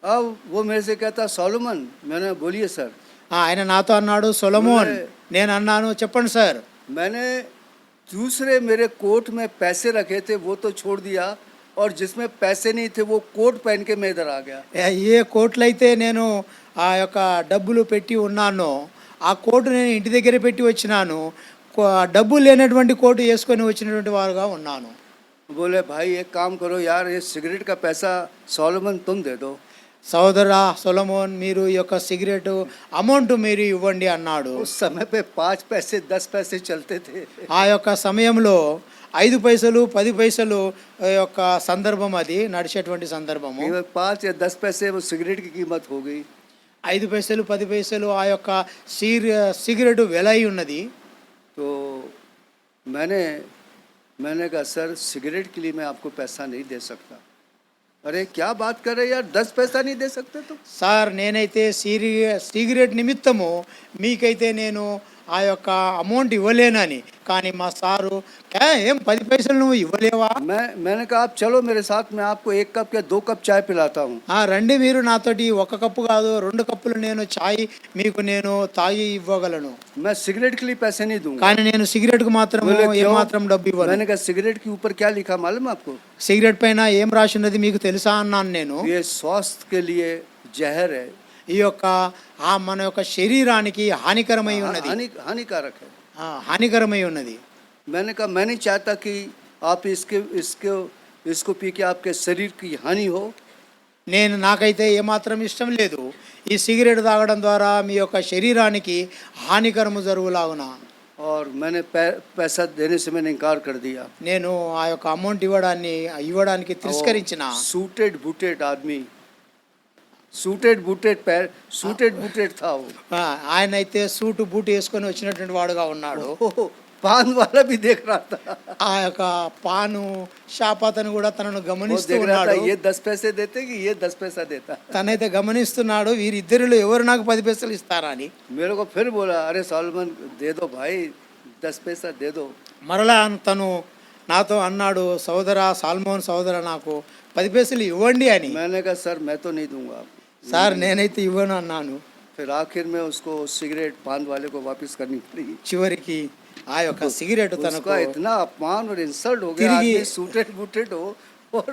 अब वो मेरे से कहता, सोलोमन, मैंने बोलिए सर। ఆయన నాతో అన్నాడు, సొలొమోన్. నేను అన్నాను, చెప్పండి సార్. मैंने दूसरे मेरे कोट में पैसे रखे थे वो तो छोड़ दिया, और जिसमें पैसे नहीं थे वो कोट पहन के मैं इधर आ गया। ఏ కోట్లయితే నేను ఆ యొక్క డబ్బులు పెట్టి ఉన్నానో ఆ కోటు నేను ఇంటి దగ్గర పెట్టి వచ్చినాను. డబ్బులు లేనటువంటి కోటు వేసుకొని వచ్చినటువంటి వారుగా ఉన్నాను. बोले भाई एक काम करो यार, ये सिगरेट का पैसा सोलोमन तुम दे दो। సోదరా సొలొమోన్, మీరు ఈ యొక్క సిగరెట్ అమౌంట్ మీరు ఇవ్వండి అన్నాడు. उस समय पे 5 पैसे 10 पैसे चलते थे। ఆ యొక్క సమయంలో 5 పైసలు 10 పైసలు యొక్క సందర్భం, అది నడిచేటువంటి సందర్భము. 5 या 10 पैसे वो सिगरेट की कीमत हो गई। 5 పైసలు 10 పైసలు ఆ యొక్క సిగరెట్ వెల అయి ఉన్నది. तो मैंने कहा सर सिगरेट के लिए मैं आपको पैसा नहीं दे सकता। अरे क्या बात कर रहे यार, 10 पैसा नहीं दे सकते तुम? సార్, నేనైతే సిగరెట్ నిమిత్తము మీకైతే నేను ఆ యొక్క అమౌంట్ ఇవ్వలేనని. కానీ మా సారు, ఏం 10 పైసలు నువ్వు ఇవ్వలేవా? मैंने कहा आप चलो मेरे साथ, मैं आपको 1 कप या 2 कप चाय पिलाता हूँ। రండి, మీరు నాతోటి 1 కప్పు కాదు 2 కప్పులు నేను చాయ్ మీకు నేను తాగి ఇవ్వగలను. मैं सिगरेट के लिए पैसे नहीं दूंगा। కానీ నేను సిగరెట్కు మాత్రం बोले, क्यों? ఏమాత్రం డబ్బు ఇవ్వను. मैंने कहा सिगरेट के ऊपर क्या लिखा मालूम आपको? సిగరెట్ పైన ఏం రాసి ఉన్నది మీకు తెలుసా అన్నాను నేను. ये स्वास्थ्य के लिए जहर है, ఈ యొక్క మన యొక్క శరీరానికి హానికరమై ఉన్నది, हानिकारक है। హానికరమై ఉన్నది. मैंने कहा मैं नहीं चाहता कि आप इसको पी के आपके शरीर की हानि हो। నాకైతే ఏమాత్రం ఇష్టం లేదు ఈ సిగరెట్ తాగడం ద్వారా మీ యొక్క శరీరానికి హానికరము జరుగులాగున. और मैंने पैसा देने से मैंने इनकार कर दिया। నేను ఆ యొక్క అమౌంట్ ఇవ్వడానికి తిరస్కరించిన. सूटेड बूटेड आदमी, सूटेड बूटेड था वो। ఆయన అయితే సూటు బూటు వేసుకొని వచ్చినటువంటి వాడుగా ఉన్నాడు. पान वाला भी देख रहा था, ఆ యొక్క పాను షాప్ అతను కూడా తనను वो గమనిస్తూ देख रहा था ఉన్నాడు. ये 10 पैसे देते कि ये 10 पैसा देता। తనైతే గమనిస్తున్నాడు, వీరిద్దరిలో ఎవరు నాకు 10 పైసలు ఇస్తారా అని. मेरे को फिर बोला अरे सोलोमन दे दो भाई, 10 पैसा दे दो। మరలా తను నాతో అన్నాడు, సాల్మోన్ సోదరా, నాకు 10 పైసలు ఇవ్వండి అని. मैंने कहा सर मैं तो नहीं दूंगा। సార్, నేనైతే ఇవ్వను అన్నాను. फिर आखिर में उसको सिगरेट पान वाले को वापस करनी पड़ी। చివరికి ఆ యొక్క సిగరెట్ తనకు उसका इतना अपमान और इंसल्ट हो गया, तिरगी- आदमी सूटेड बूटेड हो और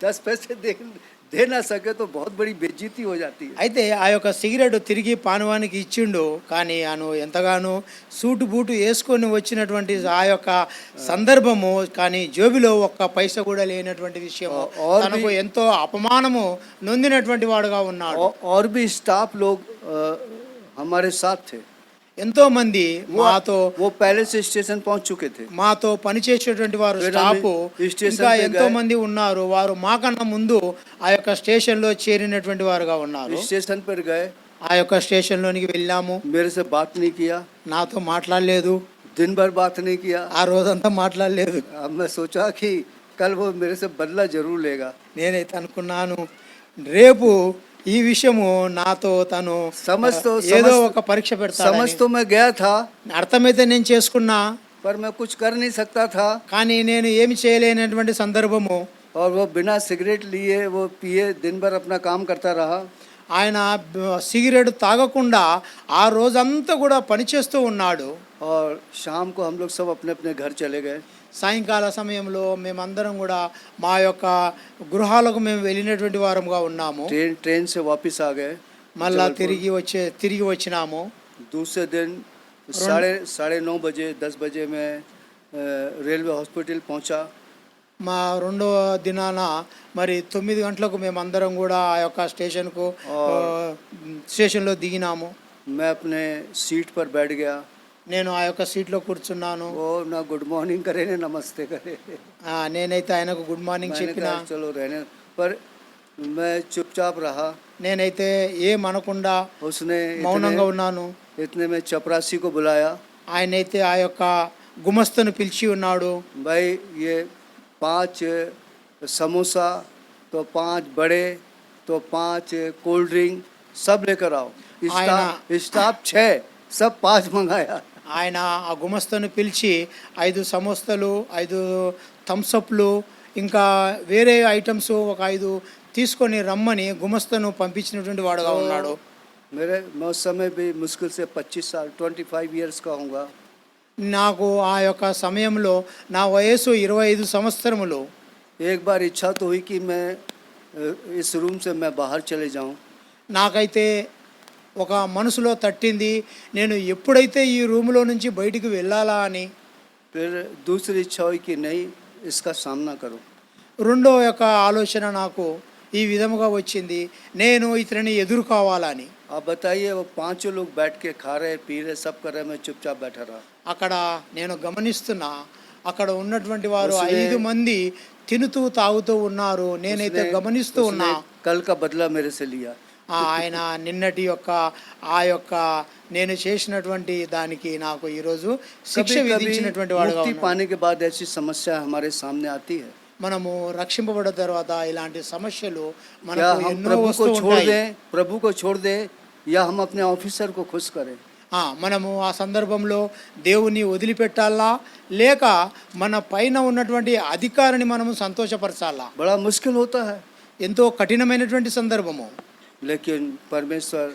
10 पैसे दे ना सके तो बहुत बड़ी बेइज्जती हो जाती है। అయితే ఆ యొక్క సిగరెట్ తిరిగి పానవానికి ఇచ్చిండు. కానీ అను ఎంతగానో సూటు బూటు వేసుకొని వచ్చినటువంటి ఆ యొక్క సందర్భము, కానీ జోబిలో 1 పైసా కూడా లేనటువంటి విషయము, తనకు ఎంతో అపమానము నొందినటువంటి వాడుగా ఉన్నాడు. और भी स्टाफ लोग हमारे साथ थे। ఎంతో మంది మాతో वो पहले से स्टेशन पहुंच चुके थे। మాతో పనిచేసేటువంటి వారు फिर స్టాఫ్ हम इस स्टेशन ఇంకా पे ఎంతో गए। మంది ఉన్నారు. వారు మాకన్నా ముందు ఆ యొక్క స్టేషన్లో చేరినటువంటి వారుగా ఉన్నారు. स्टेशन पर गए, ఆ యొక్క స్టేషన్లోనికి వెళ్ళాము. मेरे से बात नहीं किया, నాతో మాట్లాడలేదు. दिन भर बात नहीं किया। ఆ రోజంతా మాట్లాడలేదు. अब मैं सोचा कि कल वो मेरे से बदला जरूर लेगा। నేనైతే అనుకున్నాను, రేపు ఈ విషయము నాతో తను ఏదో ఒక పరీక్ష పెడతాడు. समझ तो मैं गया था, అర్థమైతే నేను చేసుకున్నా, पर मैं कुछ कर नहीं सकता था। కానీ నేను ఏమి చేయలేనటువంటి సందర్భము. और वो बिना सिगरेट लिए वो पिए दिन भर अपना काम करता रहा। ఆయన సిగరెట్ తాగకుండా ఆ రోజంతా కూడా పనిచేస్తూ ఉన్నాడు. और शाम को हम लोग सब अपने अपने घर चले गए। సాయంకాల సమయంలో మేమందరం కూడా మా యొక్క గృహాలకు మేము వెళ్ళినటువంటి వారంగా ఉన్నాము. ट्रेन से वापस आ गए। మళ్ళా తిరిగి వచ్చినాము. दूसरे दिन 9:30 बजे 10 बजे में रेलवे हॉस्पिटल पहुंचा। మా రెండో దినాన మరి 9 గంటలకు మేమందరం కూడా ఆ యొక్క స్టేషన్లో దిగినాము. मैं अपने सीट पर बैठ गया। నేను ఆ యొక్క సీట్లో కూర్చున్నాను. वो ना गुड मॉर्निंग करे ना नमस्ते करे। నేనైతే ఆయనకు గుడ్ మార్నింగ్ मैंने చెప్పిన. कहा चलो रहने, पर मैं चुपचाप रहा। నేనైతే ఏమనకుండా उसने మౌనంగా ఉన్నాను. इतने में चपरासी को बुलाया। ఆయనైతే ఆ యొక్క గుమస్తను పిలిచి ఉన్నాడు. भाई ये 5 समोसा, तो 5 बड़े, तो 5 कोल्ड ड्रिंक सब लेकर आओ। स्टाफ 6 सब 5 मंगाया। ఆయన ఆ గుమస్తను పిలిచి 5 సమోసాలు 5 థమ్సప్లు ఇంకా వేరే ఐటమ్స్ ఒక 5 తీసుకొని రమ్మని గుమస్తను పంపించినటువంటి వాడుగా ఉన్నాడు. मैं उस समय भी मुश्किल से 25 साल 25 इयर्स का होऊंगा। నాకు ఆ యొక్క సమయంలో నా వయసు 25 సంవత్సరములు. एक बार इच्छा तो हुई कि मैं इस रूम से मैं बाहर चले जाऊं। నాకైతే ఒక మనసులో తట్టింది, నేను ఎప్పుడైతే ఈ రూములో నుంచి బయటికి వెళ్ళాలా అని. फिर दूसरी इच्छा हुई कि नहीं, इसका सामना करो। రెండో యొక్క ఆలోచన నాకు ఈ విధముగా వచ్చింది, నేను ఇతనిని ఎదుర్కోవాలని. आप बताइए, वो पांचों लोग बैठ के खा रहे पी रहे सब कर रहे, मैं चुपचाप बैठा रहा। అక్కడ నేను గమనిస్తున్నా, అక్కడ ఉన్నటువంటి వారు उसने- 5 మంది తినుతూ తాగుతూ ఉన్నారు. నేనైతే గమనిస్తూ ఉన్నా. उसने कल का बदला मेरे से लिया। ఆయన నిన్నటి యొక్క ఆ యొక్క నేను చేసినటువంటి దానికి నాకు ఈరోజు శిక్ష कभी कभी విధించినటువంటి వాడుగా मुक्ति ఉన్నాడు. पाने के बाद ऐसी समस्या हमारे सामने आती है। మనము రక్షింపబడిన తర్వాత ఇలాంటి సమస్యలు क्या మనకు हम ఎన్నో प्रभु को వస్తూ छोड़ ఉంటాయి. दें, प्रभु को छोड़ दें, या हम अपने ऑफिसर को खुश करें? మనము ఆ సందర్భంలో దేవుని వదిలిపెట్టాలా, లేక మన పైన ఉన్నటువంటి అధికారిని మనము సంతోషపరచాలా? बड़ा मुश्किल होता है, ఎంతో కఠినమైనటువంటి సందర్భము. लेकिन परमेश्वर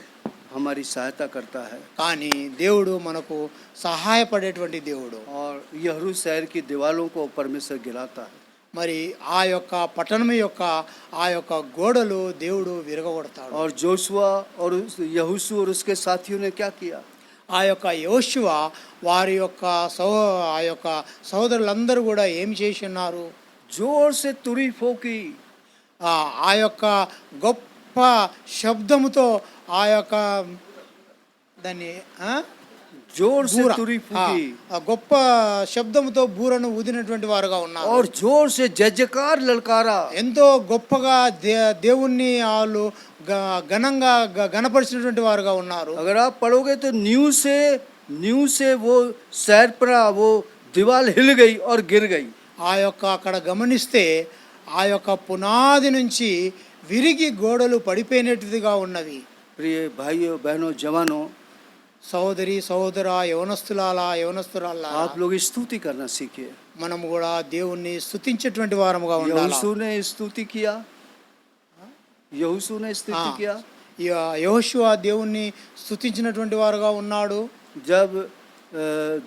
हमारी सहायता करता है। కానీ దేవుడు మనకు సహాయపడేటువంటి దేవుడు. और यहरू शहर की दीवारों को परमेश्वर गिराता है। మరి ఆ యొక్క పట్టణం యొక్క ఆ యొక్క గోడలు దేవుడు విరగొడతాడు. और जोशुआ और यहोशू और उसके साथियों ने क्या किया? ఆ యొక్క యోషువ వారి యొక్క ఆ యొక్క సహోదరులందరూ కూడా ఏమి చేసి ఉన్నారు? जोर से तुरी फूकी, ఆ యొక్క గొప్ప శబ్దముతో ఆ యొక్క దాన్ని जोर से బూర, तुरी ఆ फूकी గొప్ప శబ్దముతో బూరను ఊదినటువంటి వారుగా ఉన్నారు. और जोर से जय जयकार ललकारा। ఎంతో గొప్పగా దేవుణ్ణి వాళ్ళు ఘనంగా గణపరిచినటువంటి వారుగా ఉన్నారు. अगर आप पढ़ोगे तो न्यू से वो शहर पर वो दीवार हिल गई और गिर गई। ఆ యొక్క అక్కడ గమనిస్తే ఆ యొక్క పునాది నుంచి విరిగి గోడలు పడిపోయినట్టుగా ఉన్నవి. प्रिय भाइयों बहनों जवानों, సహోదరి సహోదర యవనస్తురాల आप लोग स्तुति करना सीखिए। మనము కూడా దేవుణ్ణి స్తుతించేటువంటి వారముగా ఉండాలి. यहोशू ने स्तुति किया, यहोशू ने स्तुति किया। యెహోషువ దేవుణ్ణి స్తుతించినటువంటి వారుగా ఉన్నాడు. जब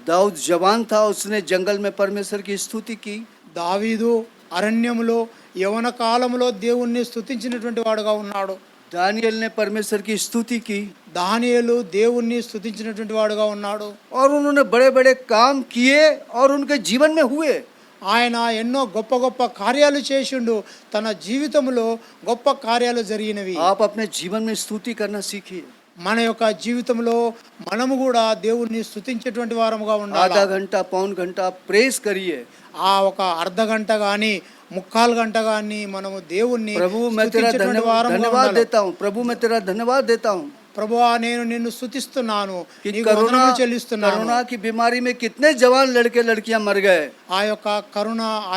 दाऊद जवान था, उसने जंगल में परमेश्वर की स्तुति की। దావీదు అరణ్యములో యవన కాలములో దేవుణ్ణి స్తుతించినటువంటి వాడుగా ఉన్నాడు. दानियल ने परमेश्वर की स्तुति की దానియేలు దేవుణ్ణి స్తుతించినటువంటి వాడుగా ఉన్నాడు. और उन्होंने बड़े बड़े काम किए और उनके जीवन में हुए। ఆయన ఎన్నో గొప్ప గొప్ప కార్యాలు చేసిండు. తన జీవితంలో గొప్ప కార్యాలు జరిగినవి. आप अपने जीवन में स्तुति करना सीखिए। మన యొక్క జీవితంలో మనము కూడా దేవుణ్ణి స్తుతించేటువంటి వారముగా ఉండాలి. आधा घंटा पौन घंटा प्रेस करिए। ఆ ఒక అర్ధ గంట కానీ ముక్కాలు గంట కానీ మనము దేవుణ్ణి प्रभु मैं तेरा స్తుతించేటువంటి వారముగా धन्यवाद ఉండాలి. देता हूँ, प्रभु मैं तेरा धन्यवाद देता हूँ ప్రభువా నేను నిన్ను స్తుతిస్తున్నాను, कि నీకు कोरोना వందనములు చెల్లిస్తున్నాను. कोरोना की बीमारी में कितने जवान लड़के लड़कियां मर गए। ఆ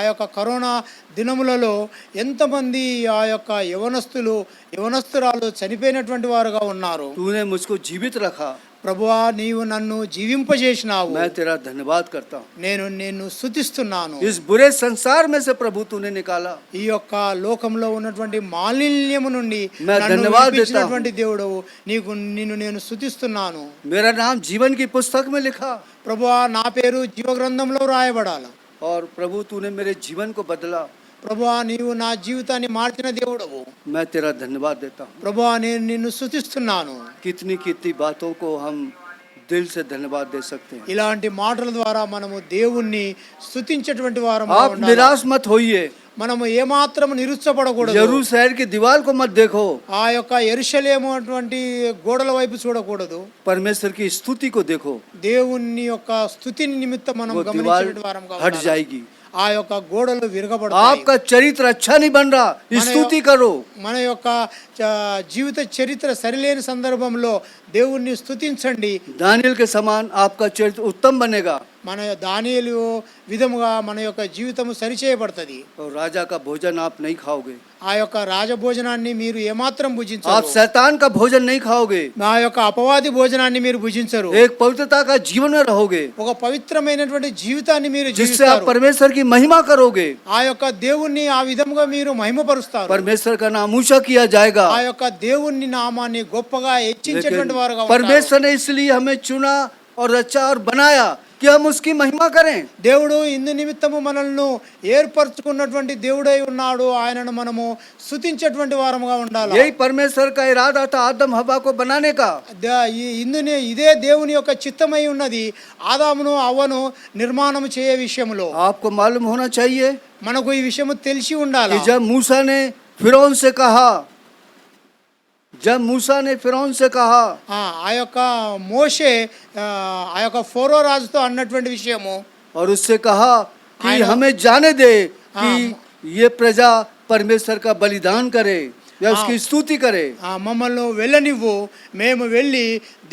యొక్క కరోనా దినములలో ఎంతమంది ఆ యొక్క యవనస్తురాలు చనిపోయినటువంటి వారుగా ఉన్నారు. तूने मुझको जीवित रखा, ప్రభువా నీవు నన్ను జీవింపజేసినావు, मैं तेरा धन्यवाद करता हूँ। నేను నిన్ను స్తుతిస్తున్నాను. इस बुरे संसार में से प्रभु तूने निकाला, ఈ యొక్క లోకంలో ఉన్నటువంటి మాలిన్యము నుండి मैं నన్ను धन्यवाद देता విడిపించినటువంటి దేవుడు నిన్ను నేను స్తుతిస్తున్నాను. मेरा नाम जीवन की पुस्तक में लिखा। ప్రభువా నా పేరు జీవ గ్రంథంలో రాయబడాలి. और प्रभु तूने मेरे जीवन को बदला, ప్రభువా నీవు నా జీవితాన్ని మార్చిన దేవుడవు. मैं तेरा धन्यवाद देता हूँ। ప్రభువా నేను నిన్ను స్తుతిస్తున్నాను. कितनी कितनी बातों को हम दिल से धन्यवाद दे सकते हैं। ఇలాంటి మాటల ద్వారా మనము దేవుణ్ణి స్తుతించేటువంటి వారము आप ఉండాలి. निराश मत होइए, మనము ఏమాత్రం నిరుత్సాహపడకూడదు. यरू शहर की दीवार को मत देखो, ఆ యొక్క యెరూషలేము అటువంటి గోడల వైపు చూడకూడదు. परमेश्वर की स्तुति को देखो, దేవుని యొక్క స్తుతిని నిమిత్తం మనం वो दीवार గమనించేటువంటి వారముగా हट ఉండాలి. जाएगी। ఆ యొక్క గోడలు విరగబడతాయి. आपका चरित्र अच्छा नहीं बन रहा, स्तुति करो। మన యొక్క జీవిత చరిత్ర సరిలేని సందర్భంలో దేవుణ్ణి స్తుతించండి. दानियल के समान आपका चरित्र उत्तम बनेगा మన దానియేలు విధముగా మన యొక్క జీవితము సరిచేయబడుతుంది. और राजा का भोजन आप नहीं खाओगे, ఆ యొక్క రాజభోజనాన్ని మీరు ఏమాత్రం आप భుజించరు. शैतान का भोजन नहीं खाओगे, నా యొక్క అపవాది భోజనాన్ని మీరు భుజించరు. एक पवित्रता का जीवन में रहोगे ఒక పవిత్రమైనటువంటి జీవితాన్ని మీరు जिससे आप జీవిస్తారు. परमेश्वर की महिमा करोगे, ఆ యొక్క దేవుణ్ణి ఆ విధముగా మీరు మహిమపరుస్తారు. परमेश्वर का नाम ऊंचा किया जाएगा। ఆ యొక్క దేవుని నామాన్ని గొప్పగా హెచ్చించేటువంటి लेकिन వారుగా ఉంటారు. परमेश्वर ने इसलिए हमें चुना और रचा और बनाया कि हम उसकी महिमा करें। దేవుడు ఇందు నిమిత్తము మనల్ని ఏర్పరచుకున్నటువంటి దేవుడై ఉన్నాడు. ఆయనను మనము స్తుతించేటువంటి వారముగా ఉండాలి. यही परमेश्वर का इरादा था आदम हवा को बनाने का। ఇదే దేవుని యొక్క చిత్తమై ఉన్నది ఆదామును అవ్వను నిర్మాణం చేయ విషయంలో. आपको मालूम होना चाहिए మనకు ఈ విషయము తెలిసి ఉండాలి. कि जब मूसा ने फिरौन से कहा, जब मूसा ने फिरौन से कहा ఆ యొక్క మోషే ఆ యొక్క ఫరో రాజుతో అన్నటువంటి విషయము, और उससे कहा कि I know. हमें जाने दे कि हाँ। ये प्रजा परमेश्वर का बलिदान करे या उसकी स्तुति करे। మమ్మల్ని వెళ్ళనివ్వు, మేము వెళ్ళి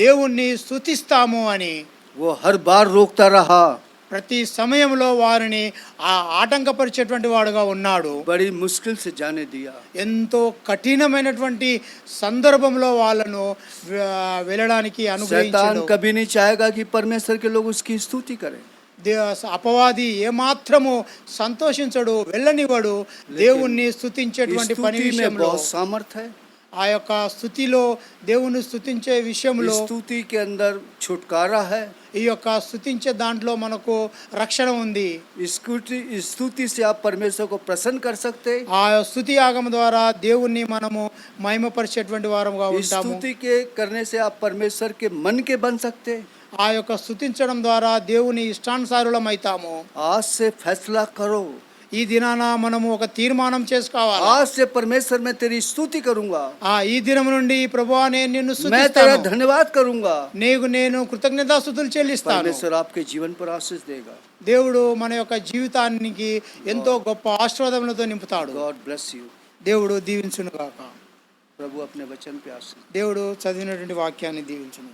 దేవుణ్ణి స్తుతిస్తాము అని वो हर बार रोकता रहा, ప్రతి సమయంలో వారిని ఆటంకపరిచేటువంటి వాడుగా ఉన్నాడు. बड़ी मुश्किल से जाने दिया। ఎంతో కఠినమైనటువంటి సందర్భంలో వాళ్ళను వెళ్ళడానికి शैतान అనుగ్రహించాడు. कभी नहीं चाहेगा कि परमेश्वर के लोग उसकी स्तुति करें, అపవాది ఏమాత్రము సంతోషించడు, వెళ్ళనివ్వడు దేవుణ్ణి స్తుతించేటువంటి పని स्तुति में విషయంలో. बहुत सामर्थ्य है। ఆ యొక్క స్థుతిలో దేవుని స్తుతించే విషయంలో स्तुति के अंदर छुटकारा है। ఈ యొక్క స్తుతించే దాంట్లో మనకు రక్షణ ఉంది. स्तुति से आप परमेश्वर को प्रसन्न कर सकते। ఆ స్తుతి యాగం ద్వారా దేవుణ్ణి మనము మహిమపరిచేటువంటి వారముగా ఉంటాము. स्तुति के करने से आप परमेश्वर के मन के बन सकते। ఆ యొక్క స్తుతించడం ద్వారా దేవుని ఇష్టానుసారులం అవుతాము. आज से फैसला करो, ఈ దినాన మనము ఒక తీర్మానం చేసుకోవాలి. आज से परमेश्वर मैं तेरी स्तुति करूंगा, ఈ దినం నుండి ప్రభువా నేను నిన్ను मैं तेरा స్తుతిస్తాను, धन्यवाद करूंगा। నేను కృతజ్ఞతాస్తుతులు చెల్లిస్తాను. परमेश्वर आपके जीवन पर आशीष देगा। దేవుడు మన యొక్క జీవితానికి ఎంతో గొప్ప ఆశీర్వాదములతో నింపుతాడు. God bless you. దేవుడు దీవించును గాక. प्रभु अपने वचन पे आशीष। దేవుడు చదివినటువంటి వాక్యాన్ని దీవించును.